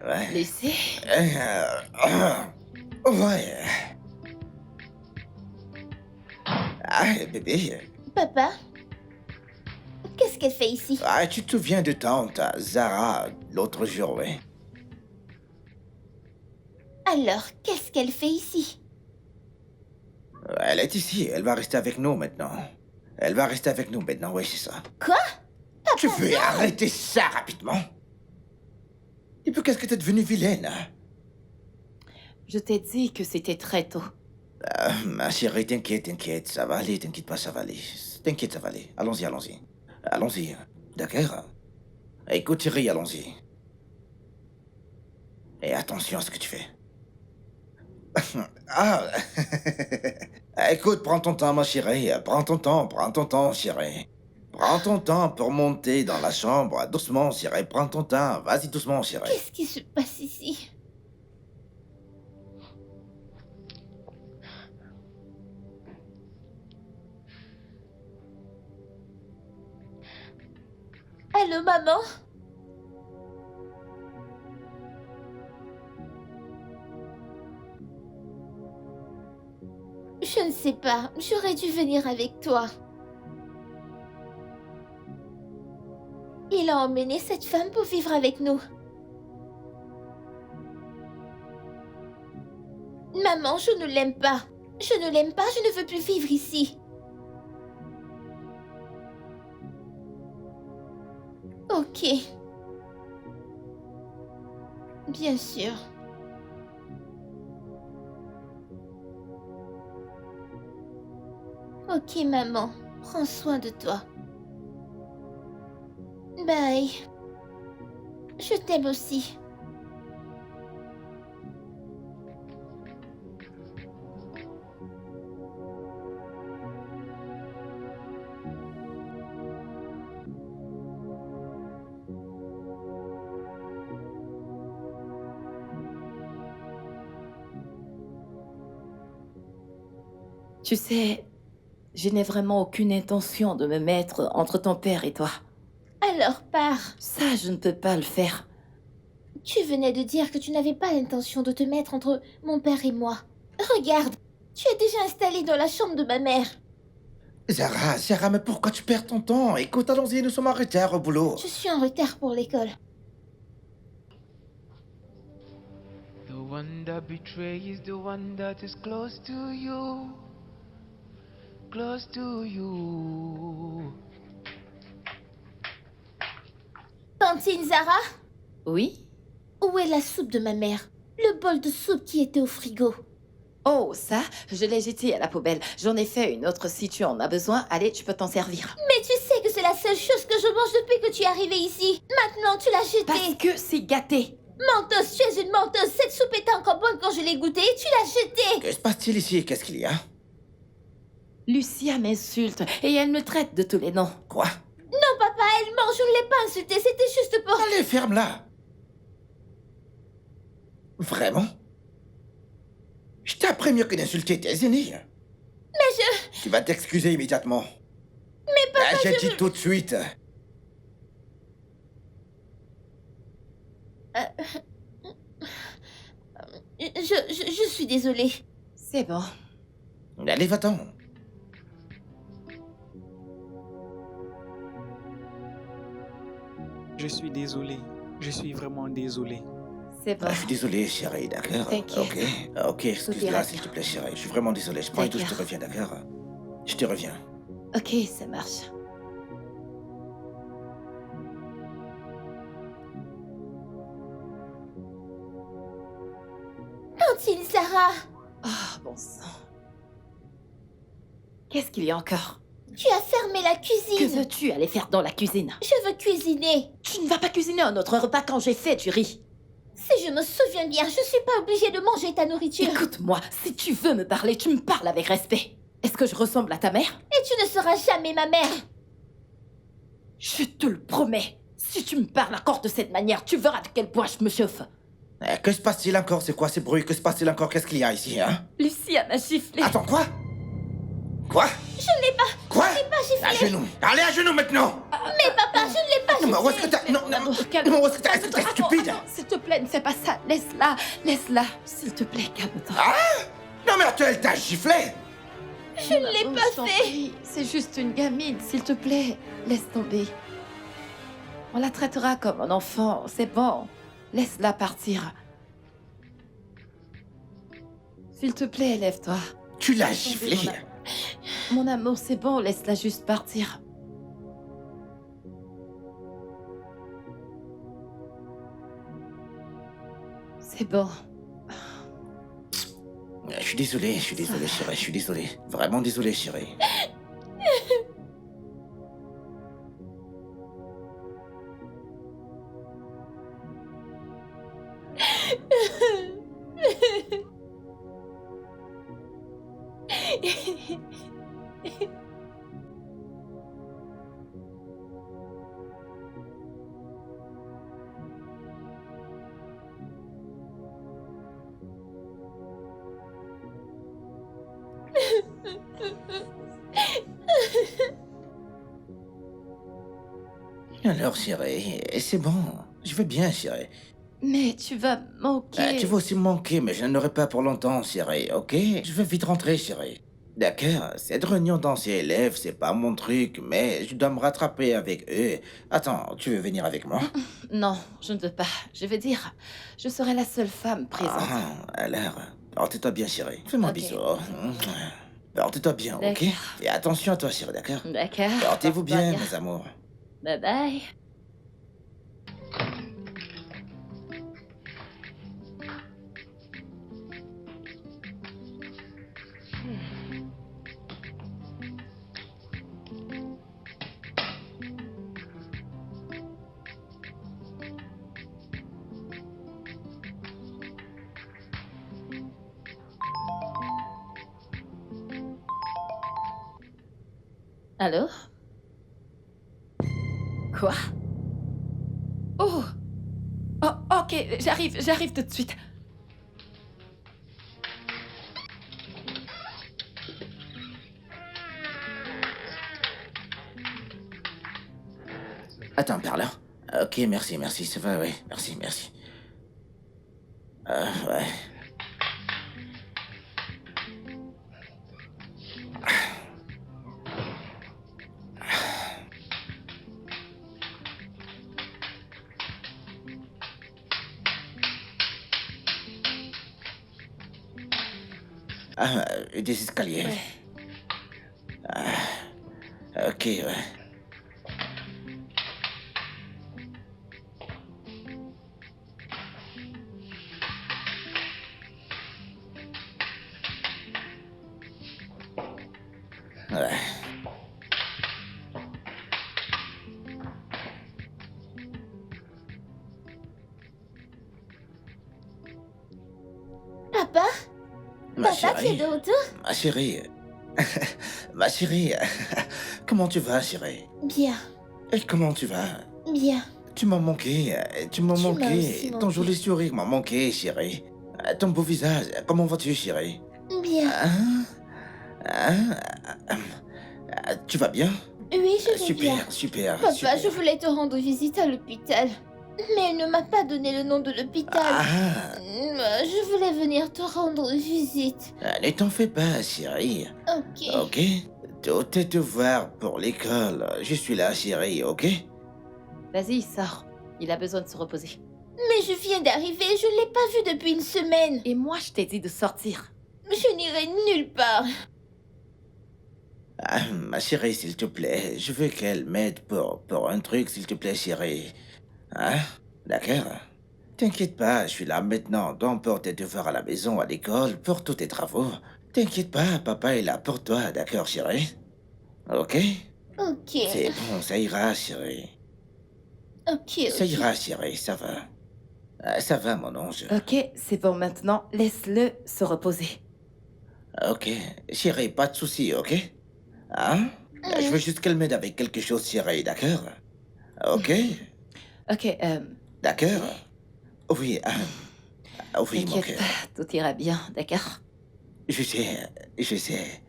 B: ouais.
A: Lucie?
B: Ouais. Bébé.
D: Papa, qu'est-ce qu'elle fait ici?
B: Tu te souviens de tante Zara l'autre jour, ouais?
D: Alors, qu'est-ce qu'elle fait ici?
B: Elle est ici, elle va rester avec nous maintenant. Elle va rester avec nous maintenant, oui, c'est ça.
D: Quoi?
B: Tu veux arrêter ça rapidement? Et puis qu'est-ce que t'es devenue vilaine?
A: Je t'ai dit que c'était très tôt.
B: Ma chérie, t'inquiète, ça va aller, t'inquiète pas, ça va aller. T'inquiète, ça va aller. Allons-y. Allons-y, d'accord? Écoute, chérie, allons-y. Et attention à ce que tu fais. Écoute, prends ton temps, ma chérie. Prends ton temps, chérie. Prends ton temps pour monter dans la chambre. Doucement, chérie, prends ton temps. Vas-y, doucement, chérie.
D: Qu'est-ce qui se passe ici? Allô, maman? Je ne sais pas, j'aurais dû venir avec toi. Il a emmené cette femme pour vivre avec nous. Maman, je ne l'aime pas. Je ne l'aime pas, je ne veux plus vivre ici. Ok. Bien sûr. Ok, maman. Prends soin de toi. Bye. Je t'aime aussi.
A: Tu sais, je n'ai vraiment aucune intention de me mettre entre ton père et toi.
D: Alors pars.
A: Ça, je ne peux pas le faire.
D: Tu venais de dire que tu n'avais pas l'intention de te mettre entre mon père et moi. Regarde, tu es déjà installé dans la chambre de ma mère.
B: Zara, mais pourquoi tu perds ton temps? Écoute, allons-y, nous sommes en retard au boulot.
D: Je suis en retard pour l'école.
E: The one that betrays the one that is close to you. Close to you.
D: Tantine Zara,
A: Oui?
D: où est la soupe de ma mère? Le bol de soupe qui était au frigo.
A: Oh, ça, je l'ai jeté à la poubelle. J'en ai fait une autre si tu en as besoin. Allez, tu peux t'en servir.
D: Mais tu sais que c'est la seule chose que je mange depuis que tu es arrivée ici. Maintenant, tu l'as jetée.
A: Parce que c'est gâté.
D: Menteuse, tu es une menteuse. Cette soupe était encore bonne quand je l'ai goûtée et tu l'as jetée.
B: Que se passe-t-il ici? Qu'est-ce qu'il y a?
A: Lucia m'insulte et elle me traite de tous les noms.
B: Quoi?
D: Non, papa, elle ment. Je ne l'ai pas insultée. C'était juste pour...
B: Allez, ferme-la! Vraiment? Je t'ai appris mieux que d'insulter tes aînés.
D: Mais je...
B: Tu vas t'excuser immédiatement. Mais papa, j'ai dit tout de suite.
D: Je suis désolée.
A: C'est bon.
B: Allez, va-t'en.
F: Je suis désolé. Je suis vraiment désolé.
A: C'est bon.
B: Je suis désolé, chérie, d'accord?
A: T'inquiète.
B: Ok, excuse-moi,
A: ira
B: s'il
A: bien.
B: te plaît, chérie. Je suis vraiment désolé. Je prends et tout, je te
A: D'accord.
B: reviens, d'accord? Je te reviens.
A: Ok, ça marche.
D: Tantine Zara,
A: Oh, bon sang. Qu'est-ce qu'il y a encore?
D: tu as fermé la
A: Que
D: cuisine.
A: veux-tu aller faire dans la cuisine?
D: Je veux cuisiner.
A: Tu ne vas pas cuisiner un autre repas quand j'ai fait du riz.
D: Si je me souviens bien, je suis pas obligée de manger ta nourriture.
A: Écoute-moi, si tu veux me parler, tu me parles avec respect. Est-ce que je ressemble à ta mère?
D: Et tu ne seras jamais ma mère.
A: Je te le promets. Si tu me parles encore de cette manière, tu verras de quel point je me chauffe.
B: Que se passe-t-il encore? C'est quoi ces bruits? Que se passe-t-il encore? Qu'est-ce qu'il y a ici, hein?
A: Lucia m'a giflé.
B: Attends, quoi? Quoi?
D: Je ne l'ai pas.
B: Quoi?
D: Je ne l'ai pas giflé.
B: À genoux! Allez, à genoux maintenant!
D: Mais papa, je ne l'ai pas
B: Non, mais où est-ce
D: giflé.
B: que t'as... Non, non,
A: D'abord,
B: non,
A: calme-toi.
B: où est-ce que t'as... Est-ce que t'es
A: Attends,
B: stupide?
A: attends, s'il te plaît, ne fais pas ça. Laisse-la. Laisse-la. S'il te plaît, calme-toi.
B: Non, mais attends, elle t'a giflé!
D: Je ne l'ai pas
A: Je t'en
D: fait.
A: prie, c'est juste une gamine, s'il te plaît. Laisse tomber. On la traitera comme un enfant, c'est bon. Laisse-la partir. S'il te plaît, lève-toi.
B: Tu l'as
A: Laisse tomber,
B: giflé?
A: Mon amour, c'est bon, laisse-la juste partir. C'est bon.
B: Je suis désolé, chérie, je suis désolé. Vraiment désolé, chérie. Alors, chérie, c'est bon. Je vais bien, chérie.
A: Mais tu vas manquer.
B: Tu vas aussi me manquer, mais je n'en aurai pas pour longtemps, chérie, ok? Je vais vite rentrer, chérie. D'accord, cette réunion d'anciens élèves, c'est pas mon truc, mais je dois me rattraper avec eux. Attends, tu veux venir avec moi?
A: Non, je ne veux pas. Je veux dire, je serai la seule femme présente.
B: Ah, alors, porte-toi bien, chérie. Fais-moi un
A: Ok.
B: bisou. Porte-toi bien, ok?
A: D'accord.
B: Et attention à toi, chérie, d'accord?
A: D'accord.
B: Portez-vous
A: porte-toi
B: bien, mes amours.
A: Bye bye. Allô? Quoi? Oh! Oh, ok, j'arrive tout de suite.
B: Attends, par là. Ok, merci, merci, ça va, ouais. Merci, merci. Ouais. Ah, des escaliers.
A: Ouais.
B: Ok, ouais. Ouais.
D: Papa?
B: Ma
D: Papa, tu es
B: chérie,
D: de retour?
B: ma chérie. Ma chérie, comment tu vas, chérie?
D: Bien,
B: Et comment tu vas?
D: bien.
B: Tu m'as manqué, tu m'as
D: Tu m'as
B: manqué.
D: aussi
B: Ton
D: manqué.
B: joli sourire m'a manqué, chérie. Ton beau visage, comment vas-tu, chérie?
D: Bien.
B: Hein? Hein? Tu vas bien?
D: Oui, je vais bien.
B: Super, super,
D: Papa,
B: super.
D: je voulais te rendre visite à l'hôpital. Mais elle ne m'a pas donné le nom de l'hôpital.
B: Ah,
D: Je voulais venir te rendre visite.
B: ne t'en fais pas, chérie.
D: Ok.
B: Ok? Tous tes devoirs pour l'école, je suis là, chérie, ok?
A: Vas-y, sors. Il a besoin de se reposer.
D: Mais je viens d'arriver, je ne l'ai pas vu depuis une semaine.
A: Et moi, je t'ai dit de sortir.
D: Je n'irai nulle part.
B: Ah, ma chérie, s'il te plaît, je veux qu'elle m'aide pour un truc, s'il te plaît, chérie. Hein? D'accord? T'inquiète pas, je suis là maintenant, donc pour tes devoirs à la maison, à l'école, pour tous tes travaux. T'inquiète pas, papa est là pour toi, d'accord, chérie? Ok?
D: Ok.
B: C'est bon, ça ira, chérie.
D: Ok,
B: Ça
D: ok.
B: ira, chérie, ça va. Ça va, mon ange.
A: Ok, c'est bon maintenant. Laisse-le se reposer.
B: Ok, chérie, pas de soucis, ok? Hein? Je veux juste qu'elle m'aide avec quelque chose, chérie, d'accord? Ok?
A: Ok,
B: D'accord? Oui, oui, mon
A: t'inquiète
B: cœur.
A: pas, tout ira bien, d'accord?
B: Je sais, je sais.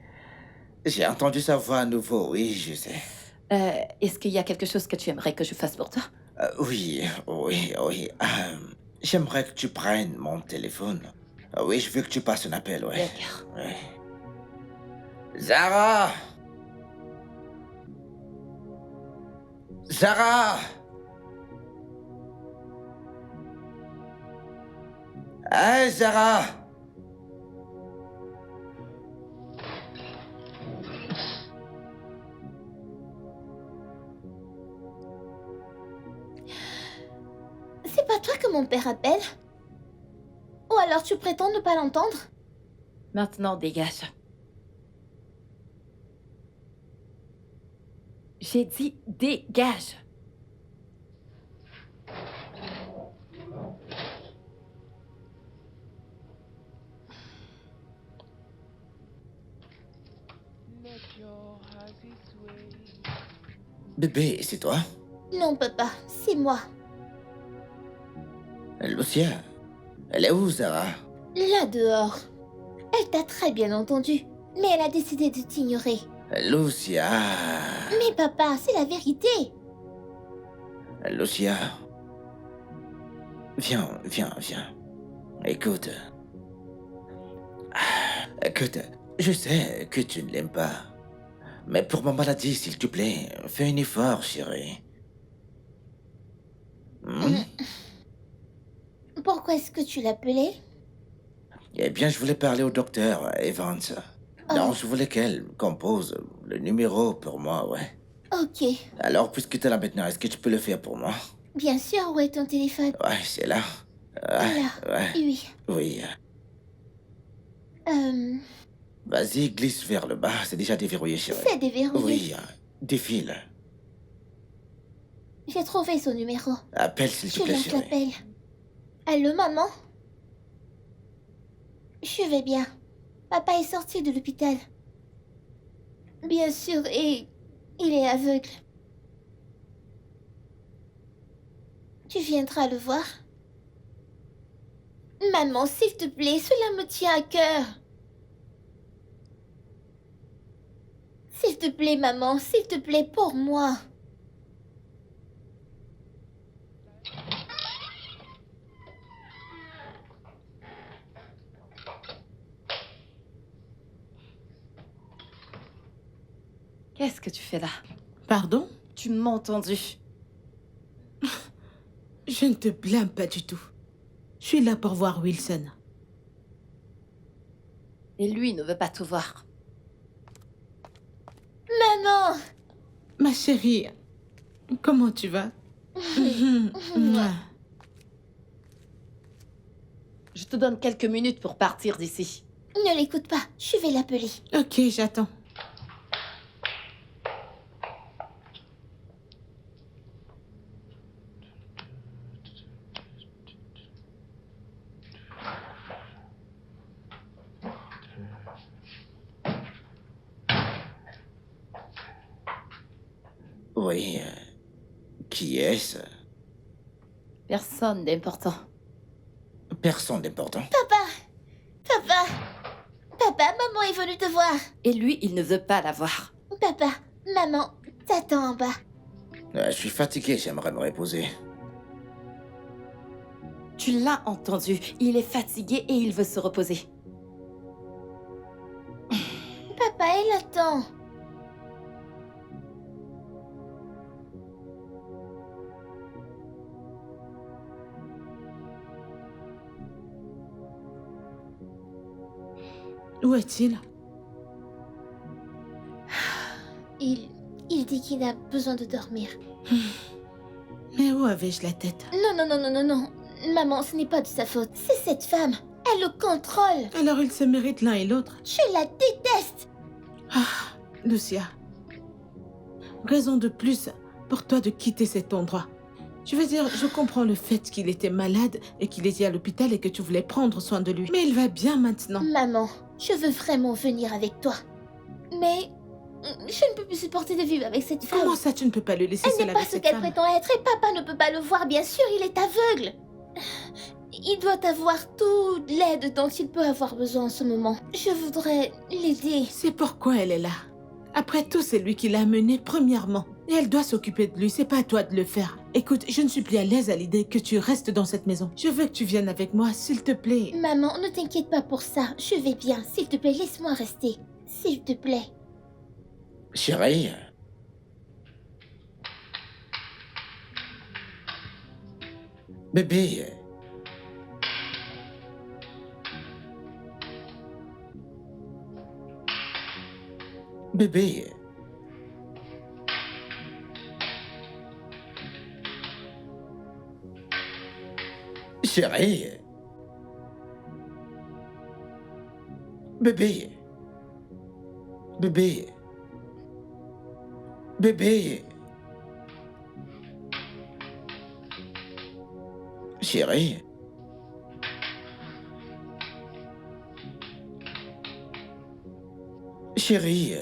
B: J'ai entendu sa voix à nouveau, oui, je sais.
A: Est-ce qu'il y a quelque chose que tu aimerais que je fasse pour toi?
B: Oui, oui, oui. J'aimerais que tu prennes mon téléphone. Oui, je veux que tu passes un appel, ouais.
A: D'accord.
B: Ouais. Zara! Zara! Hey, Zara!
D: C'est pas toi que mon père appelle? Ou alors tu prétends ne pas l'entendre?
A: Maintenant, dégage. J'ai dit dégage.
E: Nature has its way.
B: Bébé, c'est toi?
D: Non, papa, c'est moi.
B: Lucia? Elle est où, Zara?
D: Là dehors. Elle t'a très bien entendu, mais elle a décidé de t'ignorer.
B: Lucia?
D: Mais papa, c'est la vérité.
B: Lucia? Viens, viens, viens. Écoute. Écoute, Je sais que tu ne l'aimes pas. Mais pour ma maladie, s'il te plaît, fais un effort, chérie. Hmm?
D: Pourquoi est-ce que tu l'appelais?
B: Eh bien, je voulais parler au docteur Evans. Non, je voulais qu'elle compose le numéro pour moi, ouais.
D: Ok.
B: Alors, puisque tu es là maintenant, est-ce que tu peux le faire pour moi?
D: Bien sûr, où est ton téléphone?
B: Ouais, c'est là. Ouais,
D: Là.
B: ouais.
D: Oui.
B: Oui. Vas-y, glisse vers le bas. C'est déjà déverrouillé, chérie.
D: C'est déverrouillé.
B: Oui, défile.
D: J'ai trouvé son numéro.
B: Appelle, s'il te
D: Je
B: plaît,
D: lance
B: chérie.
D: l'appel. Allô, maman? Je vais bien. Papa est sorti de l'hôpital. Bien sûr, et il est aveugle. Tu viendras le voir? Maman, s'il te plaît, cela me tient à cœur. S'il te plaît, maman, s'il te plaît, pour moi.
A: Qu'est-ce que tu fais là?
C: Pardon?
A: Tu m'as entendu.
C: Je ne te blâme pas du tout. Je suis là pour voir Wilson.
A: Et lui ne veut pas te voir.
D: Maman!
C: Ma chérie, comment tu vas? Mouah.
A: Je te donne quelques minutes pour partir d'ici.
D: Ne l'écoute pas, je vais l'appeler.
C: Ok, j'attends.
B: Oui. Qui est-ce?
A: Personne d'important.
B: Personne d'important.
D: Papa! Papa, maman est venue te voir.
A: Et lui, il ne veut pas la voir.
D: Papa, maman, t'attends en bas.
B: Je suis fatigué, j'aimerais me reposer.
A: Tu l'as entendu. Il est fatigué et il veut se reposer.
D: Papa, elle attend.
C: Où est-il?
D: Il dit qu'il a besoin de dormir.
C: Mais où avais-je la tête?
D: Non. Maman, ce n'est pas de sa faute. C'est cette femme. Elle le contrôle.
C: Alors ils se méritent l'un et l'autre.
D: Je la déteste.
C: Lucia. Raison de plus pour toi de quitter cet endroit. Je veux dire, je comprends le fait qu'il était malade et qu'il était à l'hôpital et que tu voulais prendre soin de lui. Mais il va bien maintenant.
D: Maman, je veux vraiment venir avec toi. Mais je ne peux plus supporter de vivre avec cette femme.
C: Comment ça, tu ne peux pas le laisser
D: Elle
C: seul
D: n'est pas
C: avec
D: ce
C: cette
D: qu'elle
C: femme?
D: prétend être et papa ne peut pas le voir, bien sûr, il est aveugle. Il doit avoir toute l'aide dont il peut avoir besoin en ce moment. Je voudrais l'aider.
C: C'est pourquoi elle est là. Après tout, c'est lui qui l'a amenée premièrement. Et elle doit s'occuper de lui, c'est pas à toi de le faire. Écoute, je ne suis plus à l'aise à l'idée que tu restes dans cette maison. Je veux que tu viennes avec moi, s'il te plaît.
D: Maman, ne t'inquiète pas pour ça. Je vais bien. S'il te plaît, laisse-moi rester. S'il te plaît.
B: Chérie. Bébé. Bébé. Chérie. Bébé. Bébé. Bébé. Chérie. Chérie.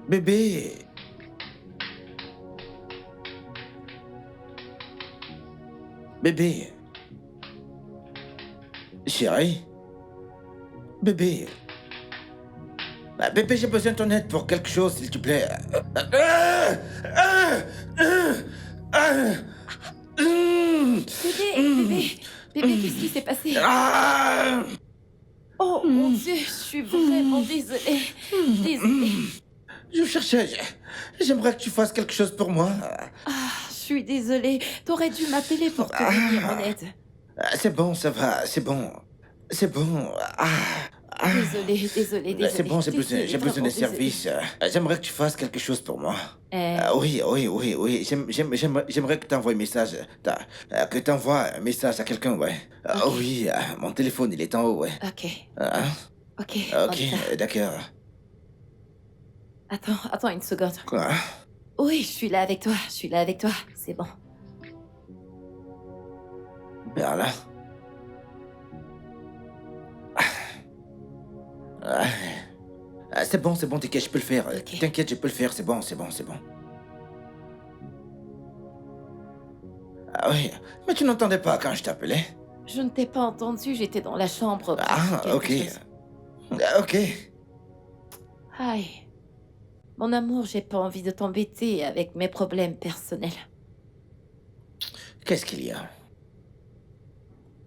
B: Bébé. Bébé. Chérie. Bébé. Bébé, j'ai besoin de ton aide pour quelque chose, s'il te plaît.
A: Bébé, qu'est-ce qui s'est passé? Oh mon Dieu, je suis vraiment désolée. Désolée.
B: Je cherchais. J'aimerais que tu fasses quelque chose pour moi.
A: Ah, je suis désolée. T'aurais dû m'appeler pour te venir en aide.
B: C'est bon, ça va, c'est bon. C'est bon.
A: Désolée, désolée.
B: C'est bon,
A: Désolée,
B: j'ai besoin de
A: vraiment désolée.
B: service. J'aimerais que tu fasses quelque chose pour moi.
A: Euh,
B: Oui. J'aimerais que tu envoies un message. Que tu envoies un message à quelqu'un, ouais.
A: Ok.
B: Oui, mon téléphone, il est en haut, ouais.
A: ok,
B: Ah,
A: ok. on
B: ok,
A: dit ça.
B: d'accord.
A: Attends une seconde.
B: Quoi?
A: Oui, je suis là avec toi. C'est bon.
B: Berla. C'est bon, t'inquiète, je peux le faire.
A: Ok.
B: T'inquiète, je peux le faire, c'est bon. Ah oui, mais tu n'entendais pas quand je t'appelais?
A: Je ne t'ai pas entendu, j'étais dans la chambre.
B: Ah,
A: quelque
B: ok.
A: chose.
B: Ok.
A: Aïe. Mon amour, j'ai pas envie de t'embêter avec mes problèmes personnels.
B: Qu'est-ce qu'il y a?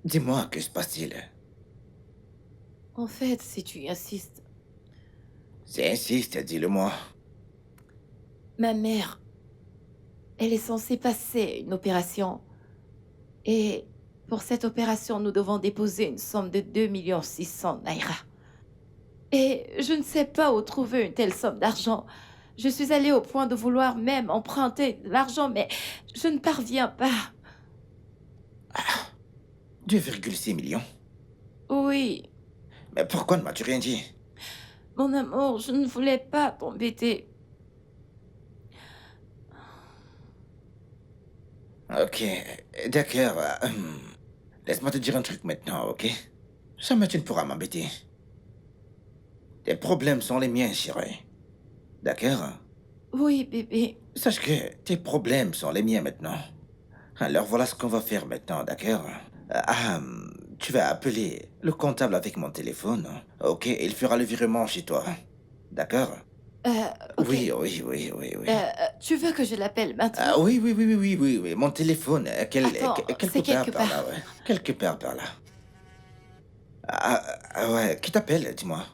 B: Dis-moi, que se passe-t-il?
A: En fait, si tu y insistes,
B: Insiste, dis-le-moi.
A: ma mère, elle est censée passer une opération. Et pour cette opération, nous devons déposer une somme de 2 600 000 naira. Et je ne sais pas où trouver une telle somme d'argent. Je suis allée au point de vouloir même emprunter de l'argent, mais je ne parviens pas.
B: 2,6 millions.
A: Oui,
B: Mais pourquoi ne m'as-tu rien dit?
A: mon amour, je ne voulais pas t'embêter.
B: Ok, d'accord. Laisse-moi te dire un truc maintenant, ok? Jamais tu ne pourras m'embêter. Tes problèmes sont les miens, chérie. D'accord?
A: Oui, bébé.
B: Sache que tes problèmes sont les miens maintenant. Alors voilà ce qu'on va faire maintenant, d'accord? Tu vas appeler le comptable avec mon téléphone, ok? Il fera le virement chez toi. D'accord?
A: Ok.
B: Oui.
A: Tu veux que je l'appelle maintenant?
B: Oui. Mon téléphone,
A: Attends,
B: quelque
A: c'est
B: part
A: quelque
B: par
A: part.
B: là, ouais. Quelque part par là. Ouais, qui t'appelle, dis-moi?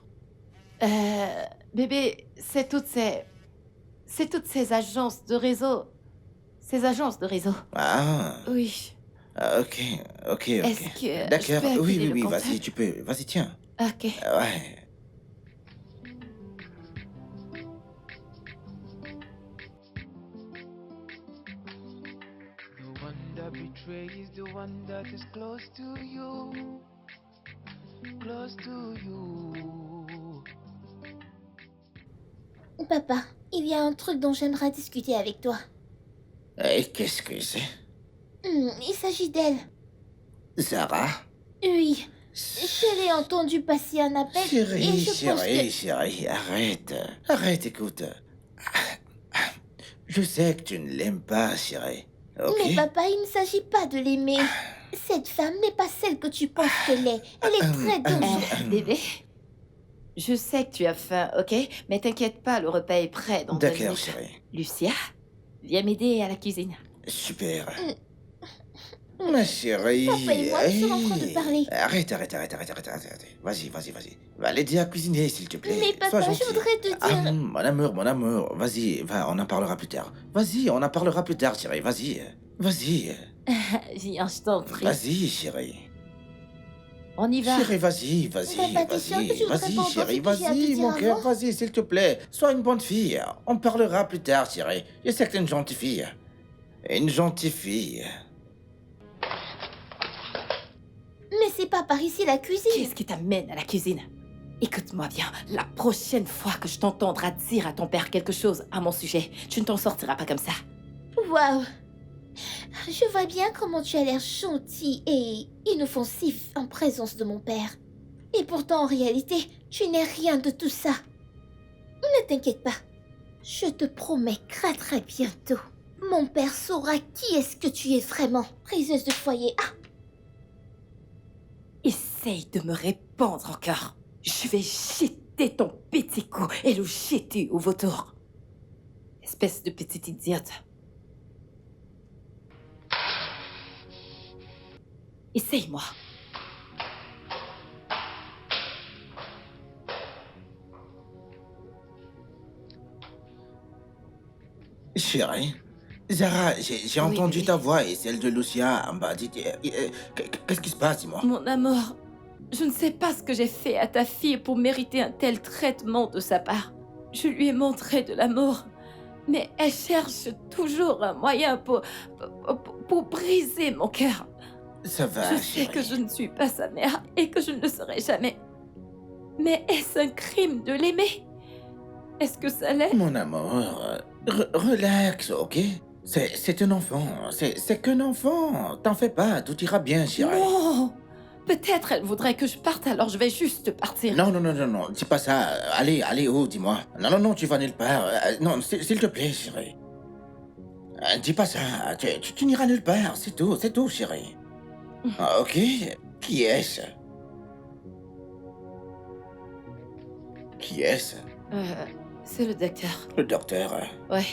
A: Bébé, c'est toutes ces agences de réseau. Ces agences de réseau.
B: Ah,
A: Oui.
B: ok.
A: Est-ce que je
B: D'accord,
A: peux appeler le
B: oui,
A: comptable?
B: vas-y, tu peux. Vas-y, tiens.
A: Ok.
B: Ouais.
E: The one that betrays, the one that is close to you. Close to you.
D: Papa, il y a un truc dont j'aimerais discuter avec toi.
B: Et qu'est-ce que c'est?
D: Il s'agit d'elle.
B: Zara?
D: Oui. Je l'ai entendu passer un appel et
B: Chérie,
D: je pense que...
B: chérie, arrête, écoute. Je sais que tu ne l'aimes pas, chérie. Ok?
D: Mais papa, il ne s'agit pas de l'aimer. Cette femme n'est pas celle que tu penses qu'elle est. Elle est très dangereuse.
A: Bébé, je sais que tu as faim, ok? Mais t'inquiète pas, le repas est prêt dans 2
B: D'accord,
A: minutes.
B: chérie.
A: Lucia, viens m'aider à la cuisine.
B: Super. Ma chérie.
D: Papa et moi, nous sommes en train de parler.
B: Arrête. Vas-y. Va l'aider à cuisiner, s'il te plaît.
D: Mais
B: Sois
D: papa, je
B: gentil.
D: voudrais te dire...
B: Mon amour. Vas-y, va, on en parlera plus tard. Vas-y, on en parlera plus tard, chérie. Vas-y.
A: Viens, je t'en prie.
B: Vas-y, chérie.
A: On y va.
B: Chérie, vas-y.
D: Papa, t'es sûr que tu voudrais pas entendre
B: Chérie,
D: ce que j'ai à te
B: vas-y,
D: dire
B: mon cœur,
D: avant?
B: vas-y, s'il te plaît. Sois une bonne fille. On parlera plus tard, chérie. Je sais que t'es une gentille fille. Une gentille fille.
D: Mais c'est pas par ici la cuisine.
A: Qu'est-ce qui t'amène à la cuisine? Écoute-moi bien, la prochaine fois que je t'entendrai dire à ton père quelque chose à mon sujet, tu ne t'en sortiras pas comme ça.
D: Waouh. Je vois bien comment tu as l'air gentil et inoffensif en présence de mon père. Et pourtant, en réalité, tu n'es rien de tout ça. Ne t'inquiète pas. Je te promets qu'à très bientôt, mon père saura qui est-ce que tu es vraiment. Priseuse de foyer. Ah,
A: Essaye de me répondre encore. Je vais jeter ton petit cou et le jeter au vautour. Espèce de petite idiote. Essaye-moi.
B: Chérie, Zara, j'ai
A: Oui,
B: entendu
A: bébé.
B: ta voix et celle de Lucia en bas. Qu'est-ce qui se passe, dis-moi?
A: Mon amour, je ne sais pas ce que j'ai fait à ta fille pour mériter un tel traitement de sa part. Je lui ai montré de l'amour, mais elle cherche toujours un moyen pour briser mon cœur.
B: Ça va,
A: Je sais
B: chérie.
A: que je ne suis pas sa mère et que je ne le serai jamais. Mais est-ce un crime de l'aimer? Est-ce que ça l'est?
B: Mon amour, relax, ok? C'est un enfant, c'est qu'un enfant. T'en fais pas, tout ira bien, chérie.
A: Non! Peut-être elle voudrait que je parte, alors je vais juste partir.
B: Non, non, non, non, non, dis pas ça. Allez, où, dis-moi. Non, non, non, tu vas nulle part. Non, s'il te plaît, chérie. Dis pas ça. Tu n'iras nulle part, c'est tout, chérie. Ah, ok, qui est-ce? Qui est-ce?
A: C'est le docteur.
B: Le docteur.
A: Ouais.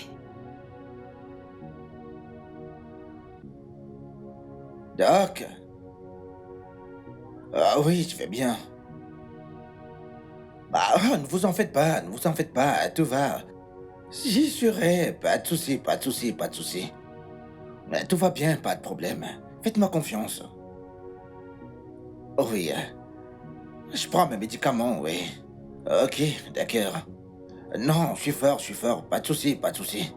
B: Doc? Ah oui, je vais bien. Ah, ne vous en faites pas, tout va. J'y serai, pas de souci, pas de souci, pas de souci. Tout va bien, pas de problème. Faites-moi confiance. Oui, je prends mes médicaments, oui. Ok, d'accord. Non, je suis fort, pas de souci, pas de souci.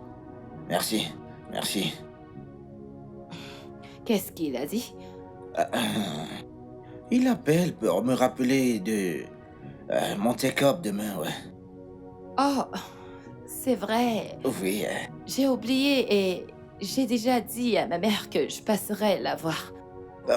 B: Merci, merci.
A: Qu'est-ce qu'il a dit?
B: Il appelle pour me rappeler de mon check-up demain, ouais.
A: Oh, c'est vrai.
B: Oui,
A: J'ai oublié et j'ai déjà dit à ma mère que je passerais la voir.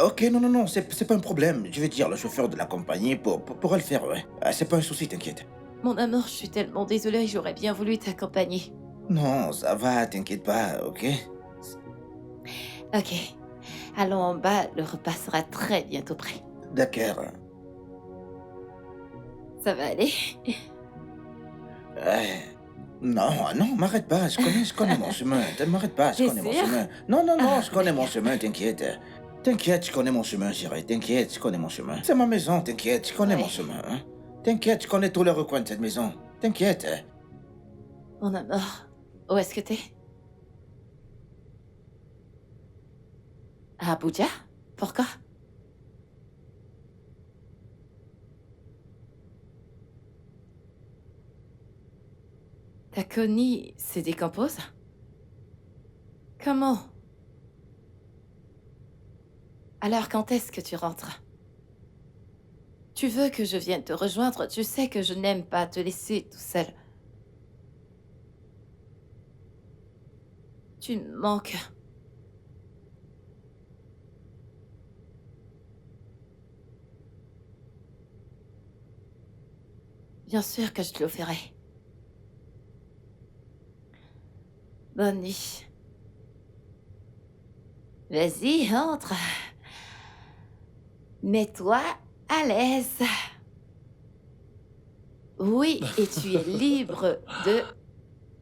B: ok, non, c'est pas un problème. Je vais dire le chauffeur de la compagnie pour le faire, ouais. C'est pas un souci, t'inquiète.
A: Mon amour, je suis tellement désolée, j'aurais bien voulu t'accompagner.
B: Non, ça va, t'inquiète pas, ok?
A: Ok. Allons en bas, le repas sera très bientôt prêt.
B: D'accord.
A: Ça va aller?
B: Non, non, m'arrête pas, je connais mon chemin. M'arrête pas, je
A: T'es
B: connais mon
A: sûr?
B: chemin. Non,
A: Ah,
B: je connais mon
A: d'accord.
B: chemin, t'inquiète. T'inquiète, je connais mon chemin, chérie. T'inquiète, je connais mon chemin. C'est ma maison, t'inquiète, je connais mon
A: Ouais.
B: chemin. Hein? T'inquiète, je connais tous les recoins de cette maison. T'inquiète.
A: Mon amour, où est-ce que t'es? À Abuja? Pourquoi? Ta Connie se décompose? Comment? Alors quand est-ce que tu rentres? Tu veux que je vienne te rejoindre? Tu sais que je n'aime pas te laisser tout seul. Tu me manques. Bien sûr que je te le ferai. Bonne nuit. Vas-y, entre. Mets-toi à l'aise. Oui, et tu es libre de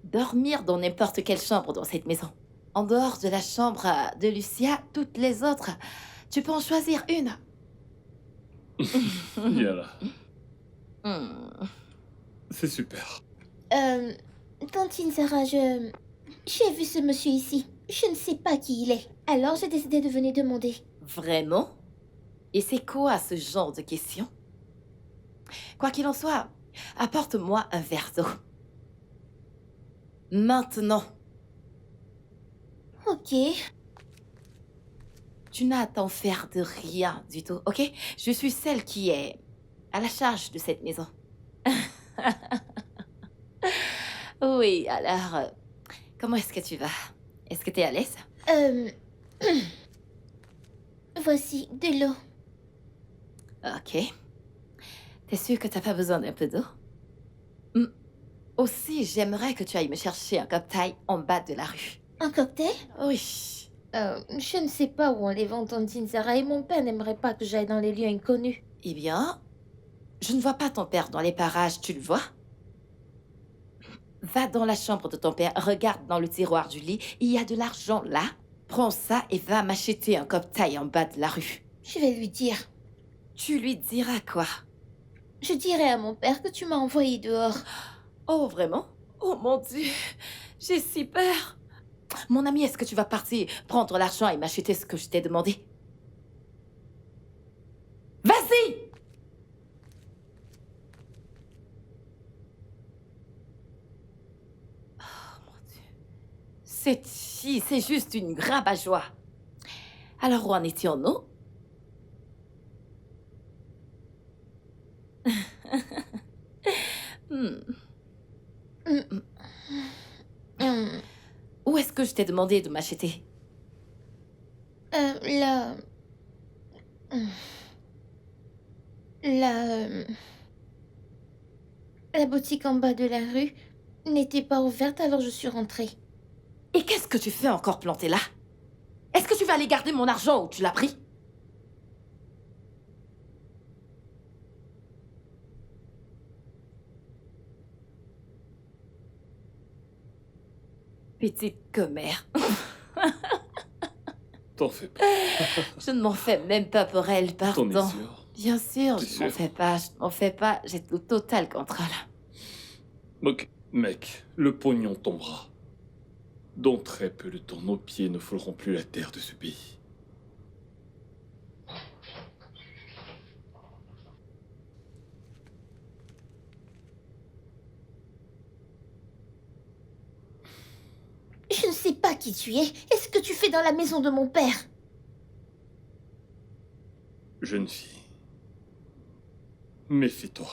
A: dormir dans n'importe quelle chambre dans cette maison. En dehors de la chambre de Lucia, toutes les autres, tu peux en choisir une.
G: Yala,
A: Hmm.
G: c'est super.
D: Tantine Sarah, j'ai vu ce monsieur ici. Je ne sais pas qui il est. Alors j'ai décidé de venir demander.
A: Vraiment? Et c'est quoi ce genre de question? Quoi qu'il en soit, apporte-moi un verre d'eau. Maintenant.
D: Ok.
A: Tu n'as à t'en faire de rien du tout, ok? Je suis celle qui est à la charge de cette maison. Oui, alors, comment est-ce que tu vas? Est-ce que t'es à l'aise?
D: Voici de l'eau.
A: Ok. T'es sûr que t'as pas besoin d'un peu d'eau? Hmm. Aussi, j'aimerais que tu ailles me chercher un cocktail en bas de la rue.
D: Un cocktail?
A: Oui.
D: Je ne sais pas où on les vend, Tantine Sarah, et mon père n'aimerait pas que j'aille dans les lieux inconnus.
A: Eh bien, je ne vois pas ton père dans les parages, tu le vois? Va dans la chambre de ton père, regarde dans le tiroir du lit, il y a de l'argent là. Prends ça et va m'acheter un cocktail en bas de la rue.
D: Je vais lui dire.
A: Tu lui diras quoi?
D: Je dirai à mon père que tu m'as envoyé dehors.
A: Oh, vraiment? Oh mon Dieu! J'ai si peur. Mon ami, est-ce que tu vas partir prendre l'argent et m'acheter ce que je t'ai demandé? Vas-y! Oh mon Dieu. Cette fille, c'est juste une rabat-joie. Alors, où en étions-nous? Hmm.
D: Hum,
A: Où est-ce que je t'ai demandé de m'acheter?
D: la... La... La boutique en bas de la rue n'était pas ouverte, alors je suis rentrée.
A: Et qu'est-ce que tu fais encore planté là? Est-ce que tu vas aller garder mon argent ou tu l'as pris? Petite commère.
G: T'en fais pas.
A: Je ne m'en fais même pas pour elle,
G: T'en
A: pardon.
G: es sûr?
A: Bien sûr,
G: T'es
A: je m'en
G: sûr?
A: fais pas, je m'en fais pas. J'ai le total contrôle.
G: Ok, mec, le pognon tombera. Dans très peu de temps, nos pieds ne fouleront plus la terre de ce pays.
D: Je ne sais pas qui tu es. Est-ce que tu fais dans la maison de mon père?
G: Jeune fille, méfie-toi.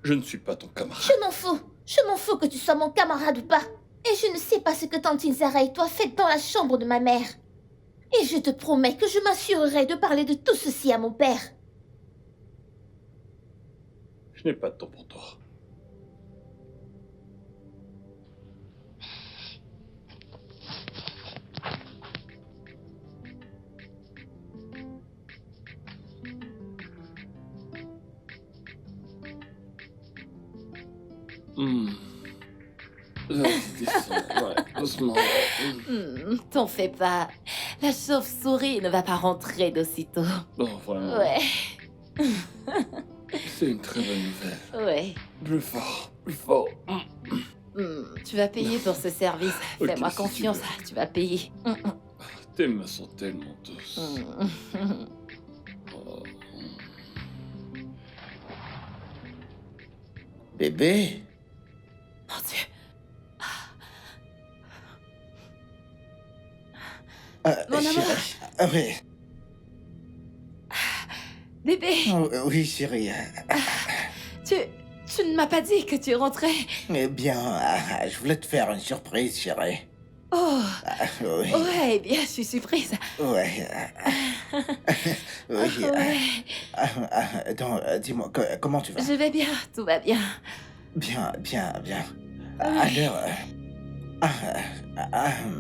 G: Je ne suis pas ton camarade.
D: Je m'en fous. Je m'en fous que tu sois mon camarade ou pas. Et je ne sais pas ce que Tantine Zara et toi faites dans la chambre de ma mère. Et je te promets que je m'assurerai de parler de tout ceci à mon père.
G: Je n'ai pas de temps pour toi. Vas-y, descends. Ouais, doucement.
A: T'en fais pas. La chauve-souris ne va pas rentrer d'aussitôt.
G: Bon, vraiment.
A: Ouais,
G: C'est une très bonne nouvelle.
A: ouais.
G: Plus fort, plus fort.
A: Tu vas payer pour ce service.
G: Ok,
A: Fais-moi
G: si tu
A: confiance,
G: veux.
A: tu vas payer.
G: Tes mains sont tellement douces. Oh.
B: Bébé?
A: Mon Dieu. Mon amour.
B: Chérie. Ah, oui.
A: Bébé,
B: Oh, oui, chérie.
A: tu ne m'as pas dit que tu rentrais.
B: Eh bien, je voulais te faire une surprise, chérie.
A: Oh,
B: Oui.
A: ouais, bien, je suis surprise.
B: Ouais. Oui.
A: Ouais,
B: Donc, dis-moi, comment tu vas?
A: je vais bien, tout va bien.
B: Bien, bien, bien.
A: Ouais.
B: Alors,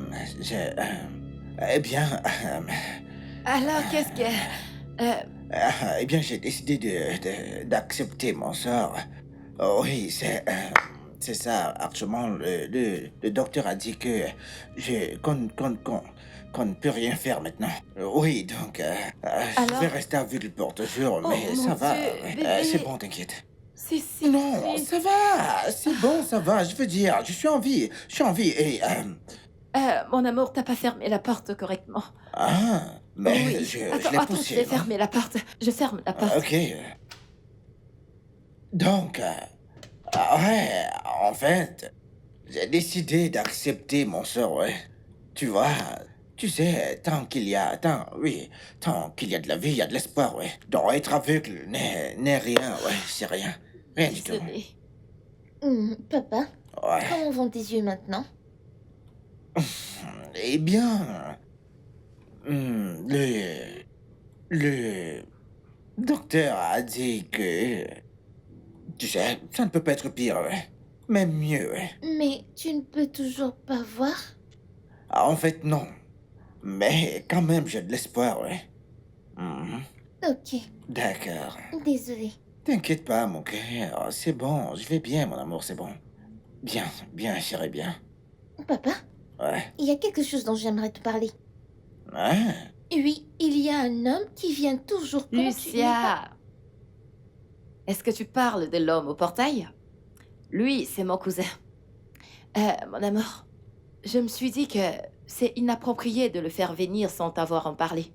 B: eh bien,
A: Alors, qu'est-ce que...
B: eh bien, j'ai décidé d'accepter mon sort. Oh, oui, c'est ça. Actuellement, le docteur a dit que qu'on ne peut rien faire maintenant. Oui, donc, je
A: Alors?
B: vais rester aveugle pour toujours,
A: Oh,
B: mais
A: mon
B: ça va.
A: Dieu,
B: Ouais.
A: bébé.
B: C'est bon, t'inquiète.
A: C'est si
B: Non,
A: triste.
B: ça va, c'est bon, ça va. Je veux dire, je suis en vie, et
A: Mon amour, t'as pas fermé la porte correctement.
B: mais
A: Oui.
B: je l'ai
A: Attends, je
B: poussé.
A: vais
B: non?
A: fermer la porte. Je ferme la porte.
B: Ok. Donc, ouais, en fait, j'ai décidé d'accepter mon sort, ouais. Tu vois, tu sais, tant qu'il y a de la vie, il y a de l'espoir, ouais. Donc, être aveugle n'est rien, ouais, c'est rien. Rien du tout.
A: Désolée.
D: Papa,
B: Ouais.
D: comment vont tes yeux maintenant?
B: Eh bien, le docteur a dit que, tu sais, ça ne peut pas être pire, ouais. Même mieux, ouais.
D: Mais tu ne peux toujours pas voir?
B: Ah, en fait, non. Mais quand même, j'ai de l'espoir, ouais. Mhm.
D: Ok,
B: D'accord.
D: désolée.
B: T'inquiète pas, mon cœur. C'est bon, je vais bien, mon amour, c'est bon. Bien, bien, chérie, bien.
D: Papa,
B: Ouais.
D: il y a quelque chose dont j'aimerais te parler.
B: Hein?
D: Oui, il y a un homme qui vient toujours quand tu n'es pas...
A: Lucia, est-ce que tu parles de l'homme au portail? Lui, c'est mon cousin. Mon amour, je me suis dit que c'est inapproprié de le faire venir sans t'avoir en parlé.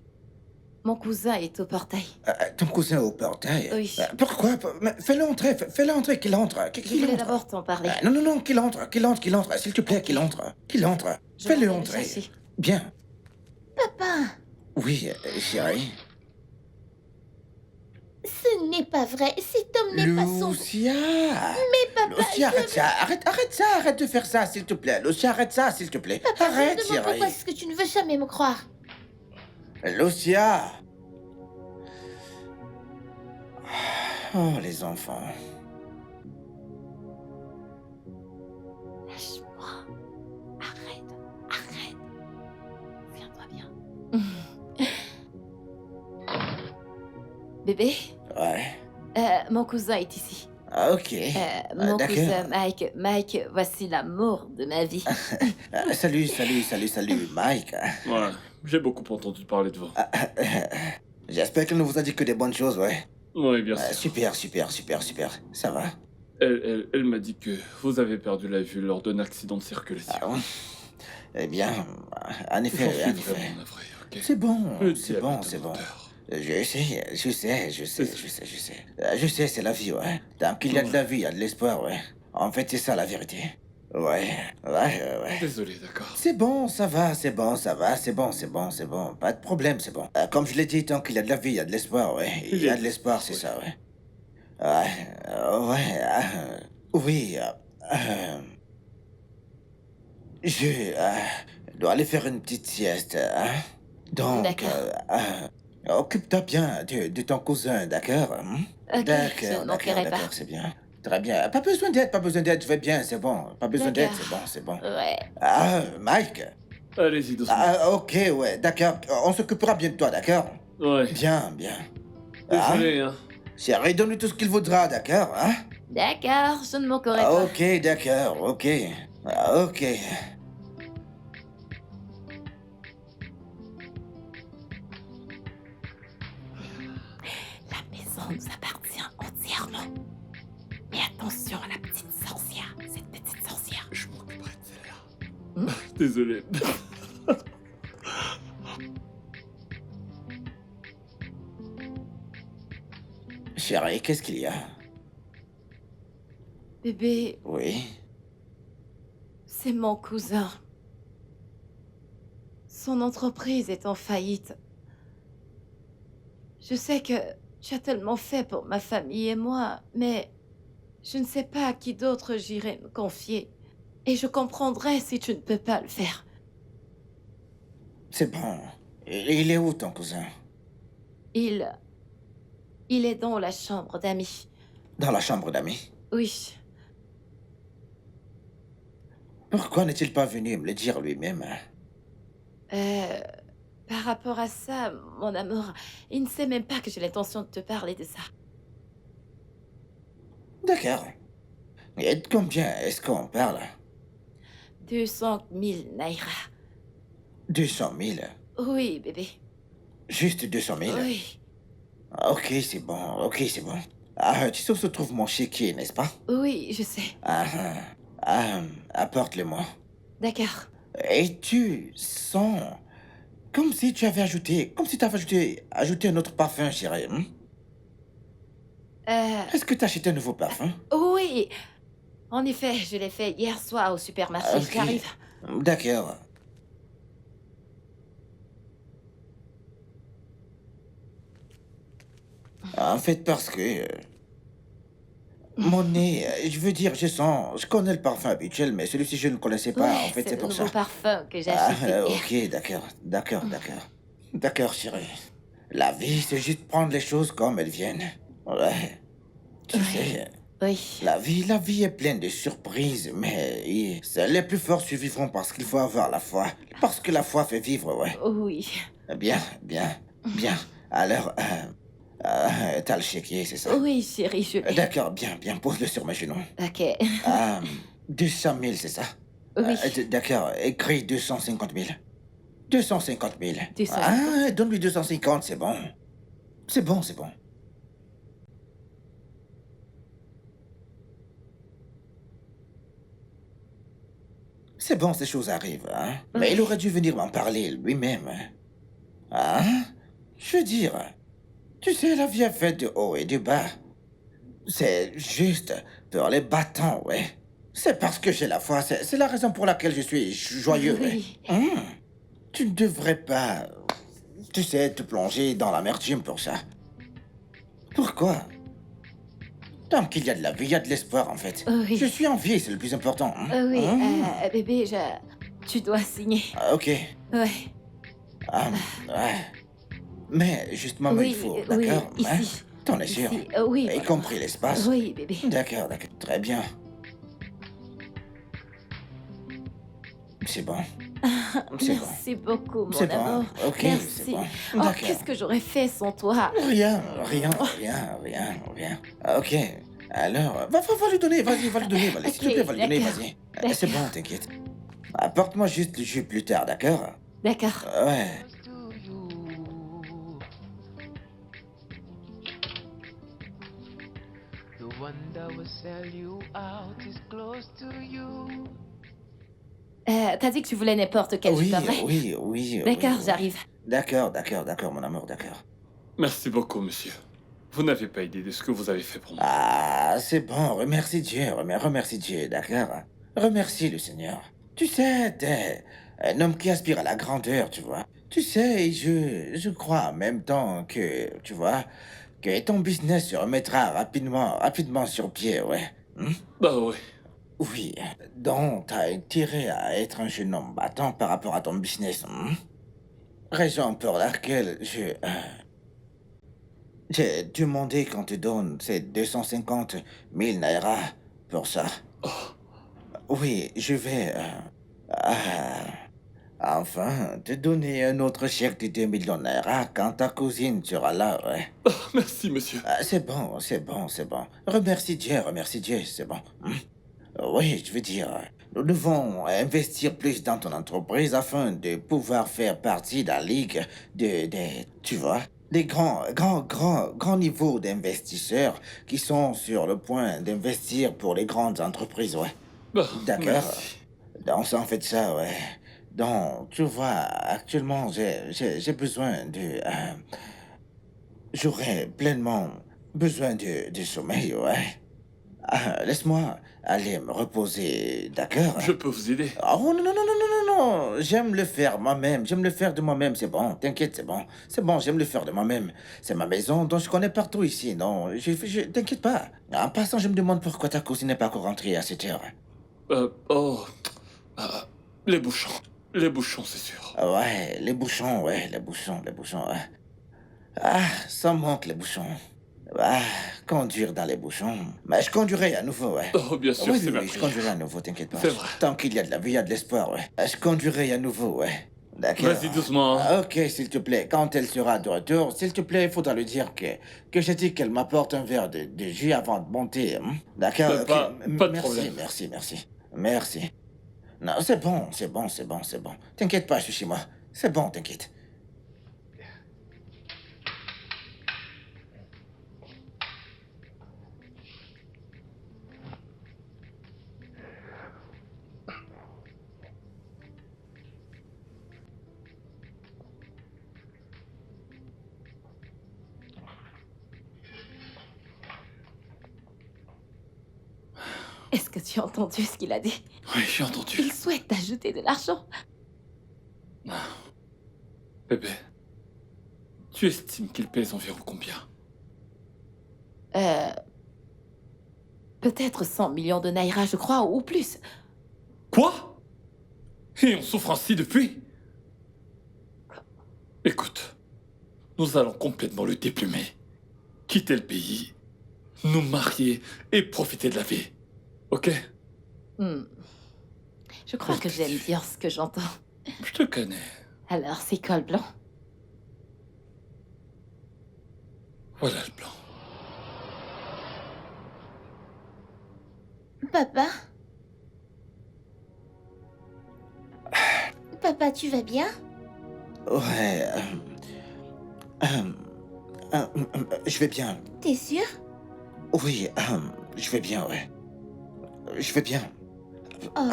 A: Mon cousin est au portail.
B: Ton cousin au portail?
A: Oui.
B: Pourquoi? Mais fais-le entrer, fais-le entrer, qu'il entre.
A: Je
B: Qu'il
A: voulais
B: entre.
A: d'abord t'en parler.
B: Non, non, non, qu'il entre, qu'il entre, s'il te plaît, qu'il entre. Qu'il entre.
A: Je
B: Fais-le
A: vais le
B: entrer.
A: chercher.
B: Bien.
D: Papa,
B: Oui, chérie.
D: ce n'est pas vrai. Cet homme n'est pas son...
B: Lucia!
D: Mais papa,
B: Lucia, arrête ça, arrête ça, arrête de faire ça, s'il te plaît. Lucia, arrête ça, s'il te plaît.
D: Papa,
B: Arrête,
D: je me demande pourquoi
B: chérie.
D: est-ce que tu ne veux jamais me croire.
B: Lucia! Oh, les enfants.
A: Lâche-moi. Arrête. Viens-toi bien. Bébé,
B: Ouais.
A: mon cousin est ici.
B: Ah, ok.
A: Mon
B: d'accord.
A: cousin Mike. Mike, voici l'amour de ma vie.
B: Salut, Mike.
G: Ouais, j'ai beaucoup entendu parler de vous.
B: J'espère qu'elle ne vous a dit que des bonnes choses, ouais.
G: Oui, bien sûr.
B: Super. Ça va?
G: Elle m'a dit que vous avez perdu la vue lors d'un accident de circulation.
B: Ah, ouais. Eh bien, en
G: J'en
B: effet,
G: suis
B: en effet.
G: vraiment navré, ok?
B: C'est bon,
G: Le
B: c'est
G: diable
B: bon,
G: est un
B: c'est bon.
G: menteur.
B: Je sais, c'est la vie, ouais. Tant qu'il y a de la vie, il y a de l'espoir, ouais. En fait, c'est ça la vérité. Ouais.
G: Désolé, d'accord.
B: C'est bon, ça va, c'est bon. Pas de problème, c'est bon. Comme je l'ai dit, tant qu'il y a de la vie, il y a de l'espoir, ouais. Il y a de l'espoir, c'est ça, ouais. Oui, je dois aller faire une petite sieste, hein. Donc,
A: D'accord.
B: occupe-toi bien de ton cousin, d'accord?
A: Ok, je ne manquerai pas.
B: D'accord, c'est bien. Très bien. Pas besoin d'aide, je vais bien, c'est bon. Pas besoin d'aide,
A: D'accord.
B: c'est bon.
A: Ouais.
B: Mike.
G: Allez-y, doucement.
B: Ok, ouais, d'accord. On s'occupera bien de toi, d'accord?
G: Ouais.
B: Bien.
G: Désolé, hein.
B: Chérie, donne-lui tout ce qu'il voudra, d'accord, hein?
A: D'accord, je ne manquerai pas.
B: Ok, d'accord, ok. Ok.
A: La maison nous appartient entièrement. Mais attention à la petite sorcière. Cette petite sorcière.
G: Je m'occuperai de celle-là.
A: Hmm?
G: Désolé.
B: Chérie, qu'est-ce qu'il y a?
A: Bébé,
B: Oui.
A: c'est mon cousin. Son entreprise est en faillite. Je sais que tu as tellement fait pour ma famille et moi, mais je ne sais pas à qui d'autre j'irai me confier. Et je comprendrai si tu ne peux pas le faire.
B: C'est bon. Il est où, ton cousin?
A: Il est dans la chambre d'amis.
B: Dans la chambre d'amis.
A: Oui.
B: Pourquoi n'est-il pas venu me le dire lui-même?
A: Par rapport à ça, mon amour, il ne sait même pas que j'ai l'intention de te parler de ça.
B: D'accord. Et de combien est-ce qu'on parle?
A: 200 000 naira.
B: 200 000?
A: Oui, bébé.
B: Juste 200 000?
A: Oui.
B: Ok, c'est bon. Tu sais où se trouve mon chéquier, n'est-ce pas?
A: Oui, je sais.
B: Apporte-le-moi.
A: D'accord.
B: Et tu sens comme si tu avais ajouté ajouté un autre parfum, chérie. Est-ce que tu as acheté un nouveau parfum?
A: Oui. En effet, je l'ai fait hier soir au supermarché.
B: Ok.
A: J'arrive.
B: D'accord. En fait, parce que mon nez, je veux dire, je connais le parfum habituel, mais celui-ci je ne le connaissais pas.
A: Ouais,
B: En fait, c'est
A: le
B: pour
A: nouveau
B: ça.
A: parfum que j'ai acheté hier.
B: Ok, d'accord. D'accord, chérie. La vie, c'est juste prendre les choses comme elles viennent. Ouais. Tu
A: Ouais.
B: sais,
A: Oui.
B: la vie est pleine de surprises, mais seuls les plus forts survivront parce qu'il faut avoir la foi. Parce que la foi fait vivre, ouais.
A: Oui.
B: Bien. Alors, t'as le chéquier, c'est ça?
A: Oui, chérie, je l'ai.
B: D'accord, bien, pose-le sur mes genoux.
A: Ok.
B: 200 000, c'est ça?
A: Oui.
B: D'accord, écris 250 000. 250 000.
A: 250.
B: Donne-lui 250, c'est bon. C'est bon. c'est bon, ces choses arrivent, hein.
A: Oui.
B: Mais il aurait dû venir m'en parler lui-même. Hein? Je veux dire, tu sais, la vie est faite de haut et de bas. C'est juste pour les battants, ouais. C'est parce que j'ai la foi, c'est la raison pour laquelle je suis joyeux, ouais.
A: Oui.
B: Tu ne devrais pas, tu sais, te plonger dans l'amertume pour ça. Pourquoi? Tant qu'il y a de la vie, il y a de l'espoir, en fait.
A: Oui.
B: Je suis en vie, c'est le plus important.
A: Oui,
B: Hein?
A: bébé, tu dois signer.
B: Ah, ok.
A: Ouais.
B: Ouais. Mais justement,
A: Oui,
B: il faut,
A: oui,
B: d'accord?
A: ici.
B: Hein? T'en es sûr?
A: Ici, oui.
B: Y
A: voilà.
B: compris l'espace?
A: Oui, bébé.
B: D'accord, très bien. C'est bon. C'est bon.
A: Merci beaucoup, mon
B: C'est bon.
A: amour.
B: Ok,
A: Merci.
B: c'est bon.
A: Oh,
B: D'accord.
A: qu'est-ce que j'aurais fait sans toi?
B: Rien. Ok. Alors, va lui donner, vas-y, va lui donner, s'il te
A: Ok,
B: plaît, va lui donner,
A: d'accord.
B: vas-y. C'est bon, t'inquiète. Apporte-moi juste le jus plus tard, d'accord?
A: D'accord.
B: Ouais.
E: Close to you. The one that will sell you out is close to you.
A: T'as dit que tu voulais n'importe quel jus,
B: Oui,
A: pas vrai?
B: oui.
A: D'accord,
B: oui.
A: j'arrive.
B: D'accord, mon amour, d'accord.
G: Merci beaucoup, monsieur. Vous n'avez pas idée de ce que vous avez fait pour moi.
B: Ah, c'est bon, remercie Dieu, remercie Dieu, d'accord? Remercie le Seigneur. Tu sais, t'es un homme qui aspire à la grandeur, tu vois. Tu sais, je crois en même temps que, tu vois, que ton business se remettra rapidement sur pied, ouais.
G: Bah ouais.
B: Oui, donc t'as intérêt à être un jeune homme battant par rapport à ton business. Raison pour laquelle j'ai demandé qu'on te donne ces 250 000 naira pour ça. Oui, je vais enfin te donner un autre chèque de 2 millions de naira quand ta cousine sera là, ouais.
G: Merci, monsieur.
B: C'est bon. Remercie Dieu, c'est bon. Oui, je veux dire, nous devons investir plus dans ton entreprise afin de pouvoir faire partie de la ligue tu vois, des grands niveaux d'investisseurs qui sont sur le point d'investir pour les grandes entreprises, ouais.
G: Bah,
B: D'accord.
G: merci.
B: Donc, ça en fait ça, ouais. Donc, tu vois, actuellement, j'ai besoin j'aurais pleinement besoin de sommeil, ouais. Laisse-moi aller me reposer, d'accord?
G: Je peux vous aider.
B: Oh non. J'aime le faire moi-même. J'aime le faire de moi-même, c'est bon. T'inquiète, c'est bon. C'est bon, j'aime le faire de moi-même. C'est ma maison, donc je connais partout ici, non? T'inquiète pas. En passant, je me demande pourquoi ta cousine n'est pas encore rentrée à cette heure.
G: Les bouchons. Les bouchons, c'est sûr.
B: Ouais, les bouchons, ouais. Ah, ça manque les bouchons. Ah, conduire dans les bouchons. Mais je conduirai à nouveau, ouais.
G: Oh, bien sûr,
B: Oui,
G: c'est ma
B: je
G: prière.
B: conduirai à nouveau, t'inquiète pas.
G: C'est vrai.
B: Tant qu'il y a de la vie, il y a de l'espoir, ouais. Je conduirai à nouveau, ouais. D'accord.
G: Vas-y doucement.
B: Ok, s'il te plaît. Quand elle sera de retour, s'il te plaît, il faudra lui dire que j'ai dit qu'elle m'apporte un verre de jus avant de monter. D'accord, ok.
G: Pas de
B: Merci,
G: problème.
B: merci. Non, c'est bon. T'inquiète pas, je suis chez moi. C'est bon, t'inquiète.
A: Est-ce que tu as entendu ce qu'il a dit?
G: Oui, j'ai entendu.
A: Il souhaite t'ajouter de l'argent.
G: Bébé, tu estimes qu'il pèse environ combien?
A: Peut-être 100 millions de naira, je crois, ou plus.
G: Quoi? Et on souffre ainsi depuis? Écoute, nous allons complètement le déplumer. Quitter le pays, nous marier et profiter de la vie. Ok?
A: Je crois que j'aime bien ce que j'entends.
G: Je te connais.
A: Alors, c'est col blanc.
G: Voilà le plan.
D: Papa? Papa, tu vas bien?
B: Ouais. Je vais bien.
D: T'es sûr?
B: Oui, je vais bien, ouais. Je vais bien.
D: Oh.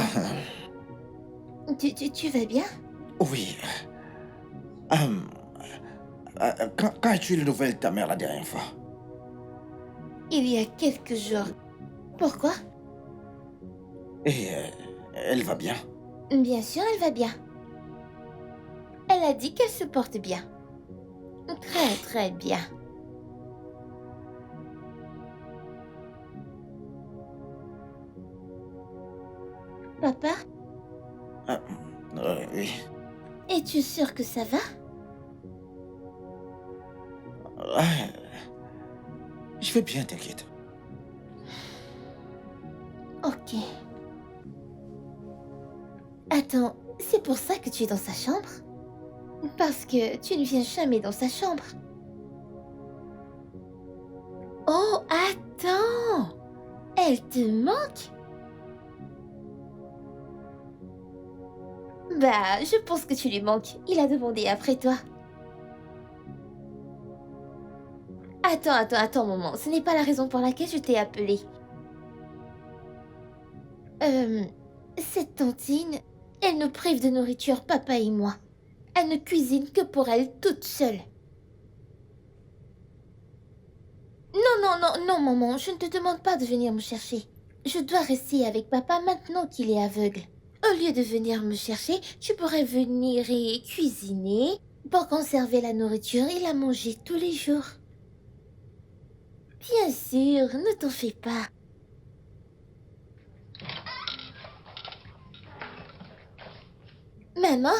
D: Tu vas bien?
B: Oui. Quand as-tu eu les nouvelles de ta mère la dernière fois?
D: Il y a quelques jours. Pourquoi?
B: Et elle va bien?
D: Bien sûr, elle va bien. Elle a dit qu'elle se porte bien. Très, très bien. Papa,
B: Oui.
D: es-tu sûr que ça va?
B: Ouais. Je vais bien, t'inquiète.
D: Ok. Attends, c'est pour ça que tu es dans sa chambre? Parce que tu ne viens jamais dans sa chambre. Oh, attends! Elle te manque? Bah, je pense que tu lui manques. Il a demandé après toi. Attends, maman. Ce n'est pas la raison pour laquelle je t'ai appelé. Cette tantine, elle nous prive de nourriture, papa et moi. Elle ne cuisine que pour elle toute seule. Non, maman, je ne te demande pas de venir me chercher. Je dois rester avec papa maintenant qu'il est aveugle. Au lieu de venir me chercher, tu pourrais venir et cuisiner pour conserver la nourriture et la manger tous les jours. Bien sûr, ne t'en fais pas. Maman,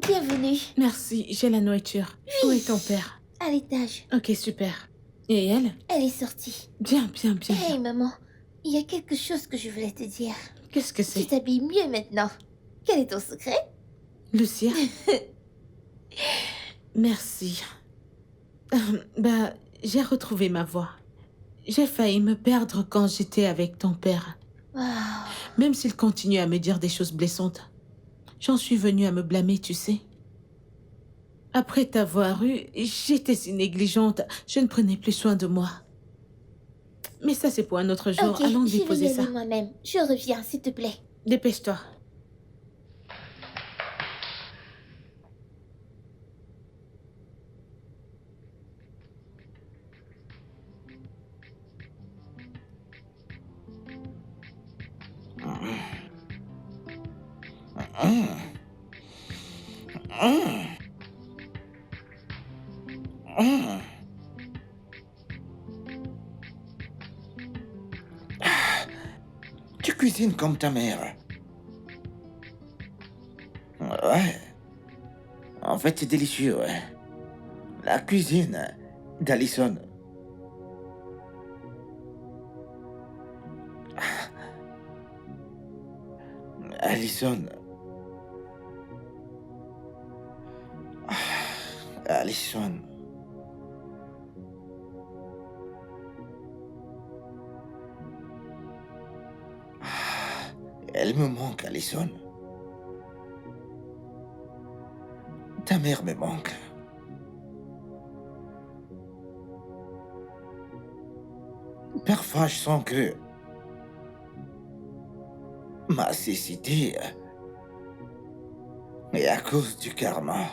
D: bienvenue
C: Merci, j'ai la nourriture. Où est ton père?
D: à l'étage.
C: Ok, super. Et elle?
D: Elle est sortie.
C: Bien.
D: Hey maman, il y a quelque chose que je voulais te dire.
C: Qu'est-ce que
D: Tu
C: c'est?
D: t'habilles mieux maintenant. Quel est ton secret?
C: Lucia? Merci. J'ai retrouvé ma voix. J'ai failli me perdre quand j'étais avec ton père.
D: Wow.
C: Même s'il continue à me dire des choses blessantes. J'en suis venue à me blâmer, tu sais. Après t'avoir eu, j'étais si négligente. Je ne prenais plus soin de moi. Mais ça, c'est pour un autre jour.
D: Ok,
C: Allons
D: je vais
C: déposer
D: y aller
C: ça.
D: moi-même. Je reviens, s'il te plaît.
C: Dépêche-toi.
B: Tu cuisines comme ta mère. Ouais. En fait, c'est délicieux, ouais. La cuisine d'Alison. Alison. Alison. Elle me manque, Alison. Ta mère me manque. Parfois, je sens que ma cécité est à cause du karma.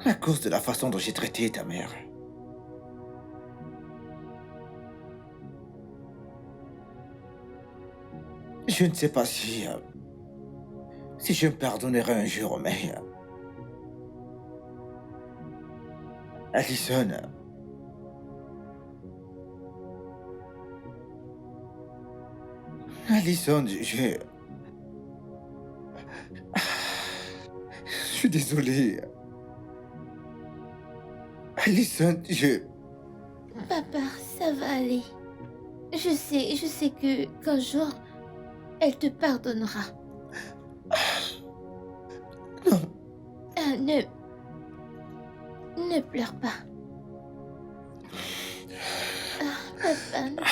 B: À cause de la façon dont j'ai traité ta mère. Je ne sais pas si je me pardonnerai un jour, mais Alison, je suis désolé. Alison,
D: Papa, ça va aller. Je sais que qu'un jour, elle te pardonnera.
B: Non.
D: Ne pleure pas. Papa, ne pleure pas.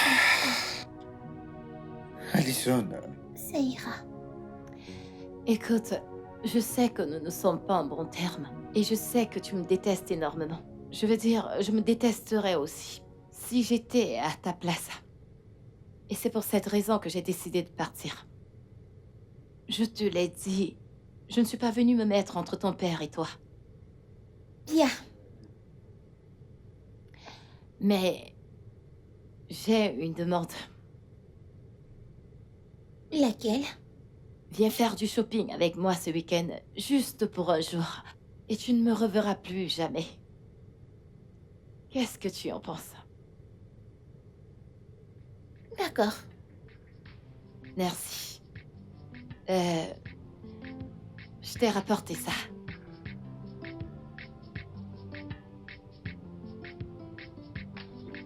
B: Alison,
D: Ça ira.
A: Écoute, je sais que nous ne sommes pas en bons termes. Et je sais que tu me détestes énormément. Je veux dire, je me détesterais aussi. Si j'étais à ta place. Et c'est pour cette raison que j'ai décidé de partir. Je te l'ai dit. Je ne suis pas venue me mettre entre ton père et toi.
D: Bien.
A: Mais j'ai une demande.
D: Laquelle?
A: Viens faire du shopping avec moi ce week-end, juste pour un jour. Et tu ne me reverras plus jamais. Qu'est-ce que tu en penses?
D: D'accord.
A: Merci. Je t'ai rapporté ça.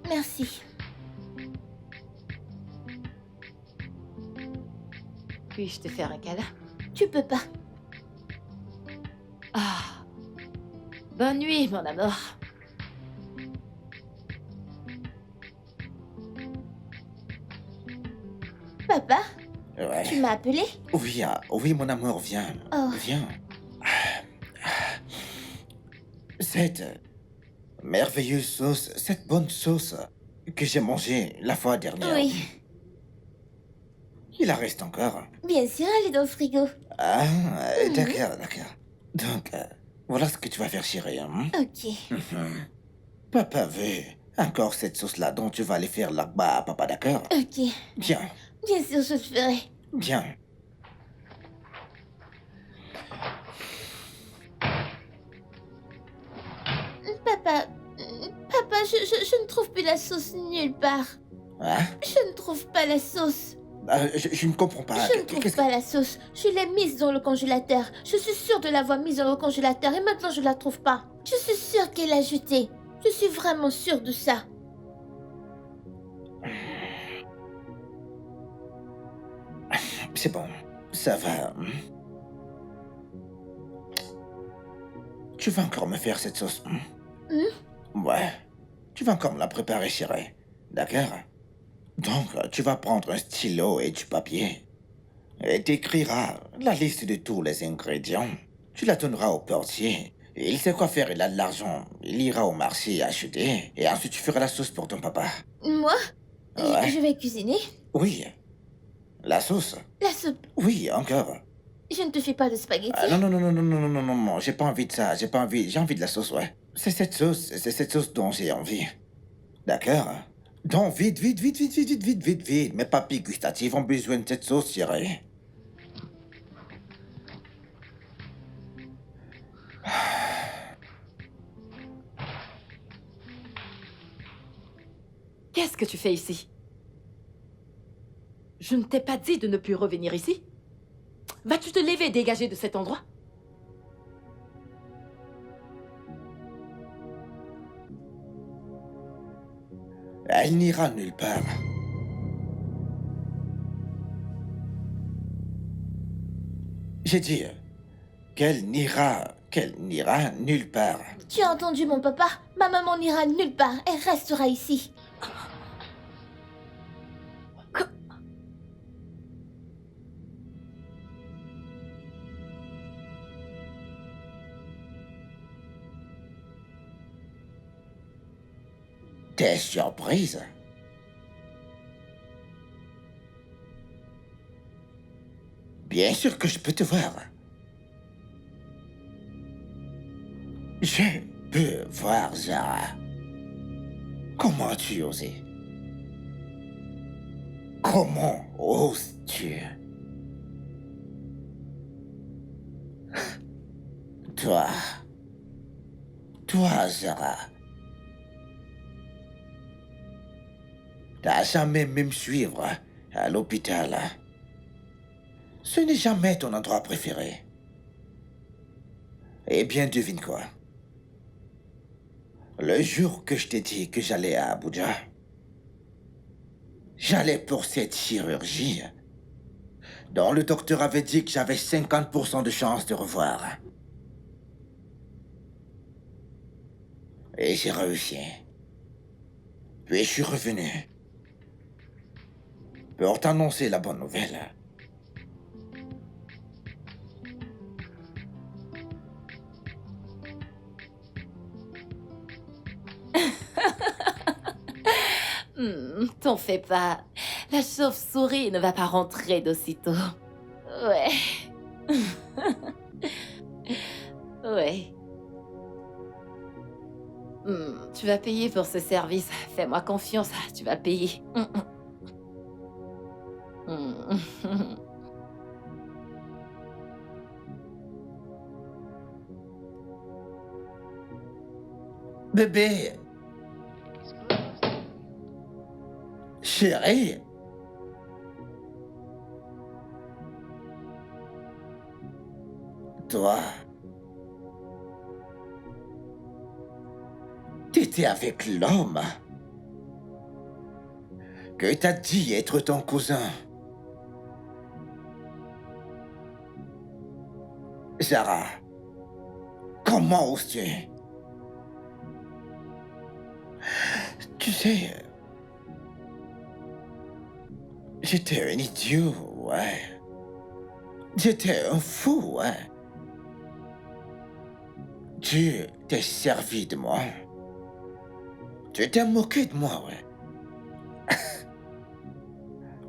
D: Merci.
A: Puis-je te faire un câlin?
D: Tu peux pas.
A: Ah. Bonne nuit, mon amour.
D: Papa, tu
B: Ouais.
D: m'as appelé?
B: Oui, oui, mon amour, viens.
D: Oh.
B: Viens. Cette merveilleuse sauce, cette bonne sauce que j'ai mangée la fois dernière.
D: Oui.
B: Il en reste encore.
D: Bien sûr, elle est dans le frigo.
B: Ah, d'accord, d'accord. Donc, voilà ce que tu vas faire, chérie. Hein?
D: Ok.
B: Papa veut encore cette sauce-là dont tu vas aller faire là-bas, papa, d'accord?
D: Ok.
B: Bien,
D: Bien sûr, je le ferai.
B: bien.
D: Papa, papa, je ne trouve plus la sauce nulle part.
B: Hein?
D: Je ne trouve pas la sauce.
B: Je ne comprends pas.
D: Je ne trouve pas la sauce. Je l'ai mise dans le congélateur. Je suis sûre de l'avoir mise dans le congélateur et maintenant je la trouve pas. Je suis sûre qu'elle l'a jetée. Je suis vraiment sûre de ça.
B: C'est bon, ça va. Tu vas encore me faire cette sauce. Ouais, tu vas encore me la préparer, chérie. D'accord? Donc, tu vas prendre un stylo et du papier. Et t'écriras la liste de tous les ingrédients. Tu la donneras au portier. Il sait quoi faire, il a de l'argent. Il ira au marché acheter. Et ensuite, tu feras la sauce pour ton papa.
D: Moi,
B: Ouais.
D: je vais cuisiner.
B: Oui. La sauce?
D: La soupe.
B: Oui, encore.
D: Je ne te fais pas de spaghettis.
B: Ah, non, non, non, non, non, non, non, non, non, non, j'ai pas envie de ça, j'ai envie de la sauce, ouais. C'est cette sauce dont j'ai envie. D'accord? Donc, vite, vite, vite, vite, vite, vite, vite, vite, vite. Mes papilles gustatives ont besoin de cette sauce, chérie.
A: Qu'est-ce que tu fais ici? Je ne t'ai pas dit de ne plus revenir ici? Vas-tu te lever et dégager de cet endroit?
B: Elle n'ira nulle part. J'ai dit qu'elle n'ira nulle part.
D: Tu as entendu mon papa? Ma maman n'ira nulle part. Elle restera ici.
B: T'es surprise? Bien sûr que je peux te voir. Je peux voir, Zara. Comment as-tu osé? Comment oses-tu? Toi, Zara. T'as jamais même suivre à l'hôpital. Ce n'est jamais ton endroit préféré. Eh bien, devine quoi? Le jour que je t'ai dit que j'allais à Abuja, j'allais pour cette chirurgie dont le docteur avait dit que j'avais 50% de chance de revoir. Et j'ai réussi. Puis je suis revenu pour t'annoncer la bonne nouvelle.
A: T'en fais pas. La chauve-souris ne va pas rentrer d'aussitôt. Ouais. Ouais. Tu vas payer pour ce service. Fais-moi confiance, tu vas payer.
B: Bébé, chérie. Toi, t'étais avec l'homme que t'as dit être ton cousin. Zara, comment oses-tu? Tu sais, j'étais un idiot, ouais. J'étais un fou, ouais. Tu t'es servi de moi. Tu t'es moqué de moi, ouais.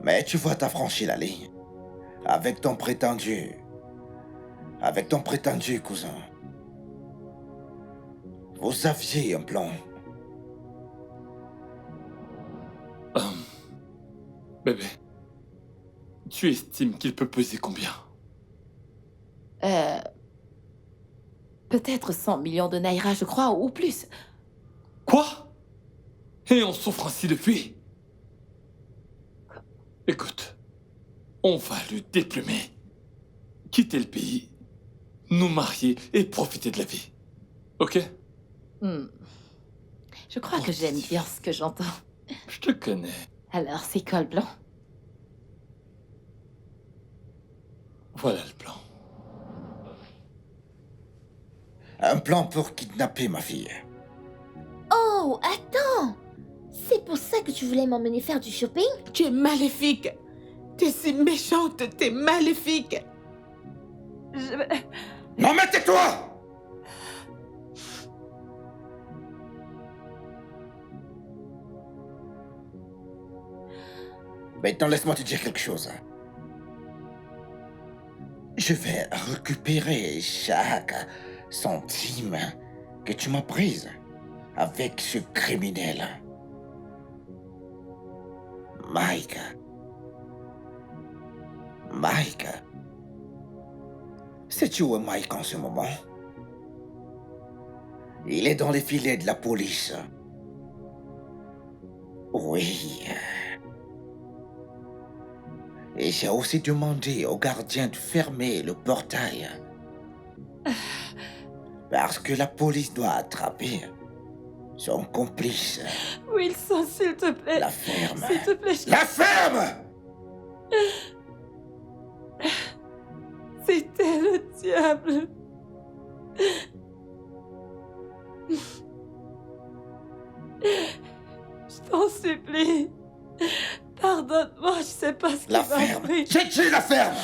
B: Mais tu vois, t'as franchi la ligne. Avec ton prétendu... Avec ton prétendu cousin. Vous aviez un plan.
G: Bébé, tu estimes qu'il peut peser combien?
A: Peut-être 100 millions de naira, je crois, ou plus.
G: Quoi? Et on souffre ainsi depuis? Écoute, on va le déplumer, quitter le pays, nous marier et profiter de la vie. Ok?
A: Je crois que j'aime bien ce que j'entends.
G: Je te connais.
A: Alors, c'est quoi le plan?
G: Voilà le plan.
B: Un plan pour kidnapper ma fille.
D: Oh, attends! C'est pour ça que tu voulais m'emmener faire du shopping?
C: Tu es maléfique. Tu es si méchante, tu es maléfique.
B: Non, mais tais-toi! Maintenant, laisse-moi te dire quelque chose. Je vais récupérer chaque centime que tu m'as prise avec ce criminel. Mike. Mike. Sais-tu où est Mike en ce moment? Il est dans les filets de la police. Oui. Et j'ai aussi demandé au gardien de fermer le portail. Parce que la police doit attraper son complice.
A: Wilson, s'il te plaît.
B: La ferme.
A: S'il te plaît,
B: La ferme!
A: c'était le diable. Je t'en supplie. Pardonne-moi, je sais pas ce qui
B: La
A: m'a
B: ferme!
A: pris.
B: J'ai tué la ferme!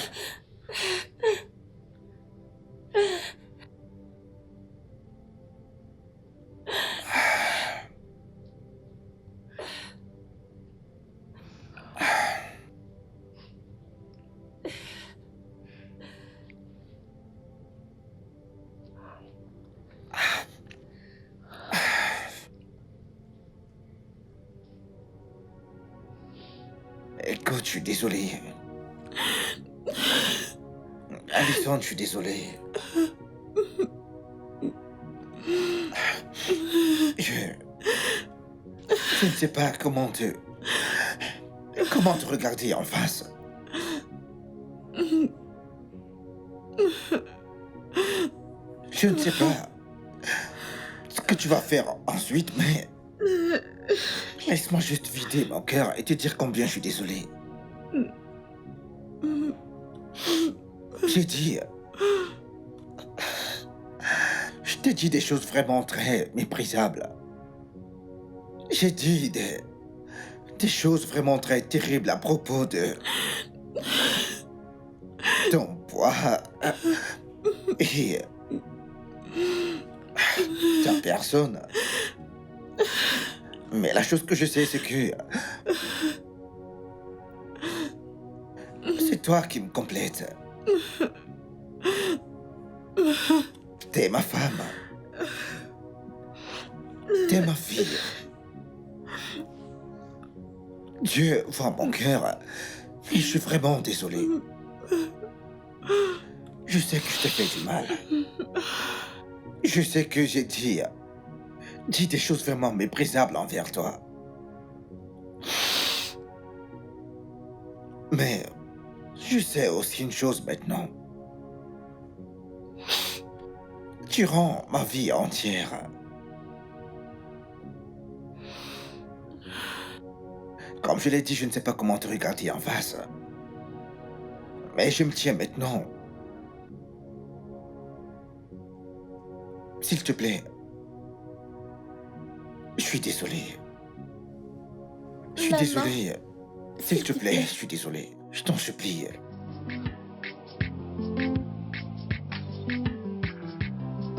B: Écoute, je suis désolé. Alison, je suis désolé. Je ne sais pas comment te regarder en face. Je ne sais pas ce que tu vas faire ensuite, mais laisse-moi juste vider mon cœur et te dire combien je suis désolé. J'ai dit... Je t'ai dit des choses vraiment très méprisables. J'ai dit des choses vraiment très terribles à propos de ton poids et ta personne. Mais la chose que je sais, c'est que c'est toi qui me complète. T'es ma femme. T'es ma fille. Dieu voit mon cœur. Et je suis vraiment désolé. Je sais que je t'ai fait du mal. Je sais que j'ai dit des choses vraiment méprisables envers toi. Mais je sais aussi une chose maintenant. Tu rends ma vie entière. Comme je l'ai dit, je ne sais pas comment te regarder en face. Mais je me tiens maintenant. S'il te plaît. Je suis désolé. Je suis
D: Maman.
B: désolé. S'il te plaît, je suis désolé. Je t'en supplie.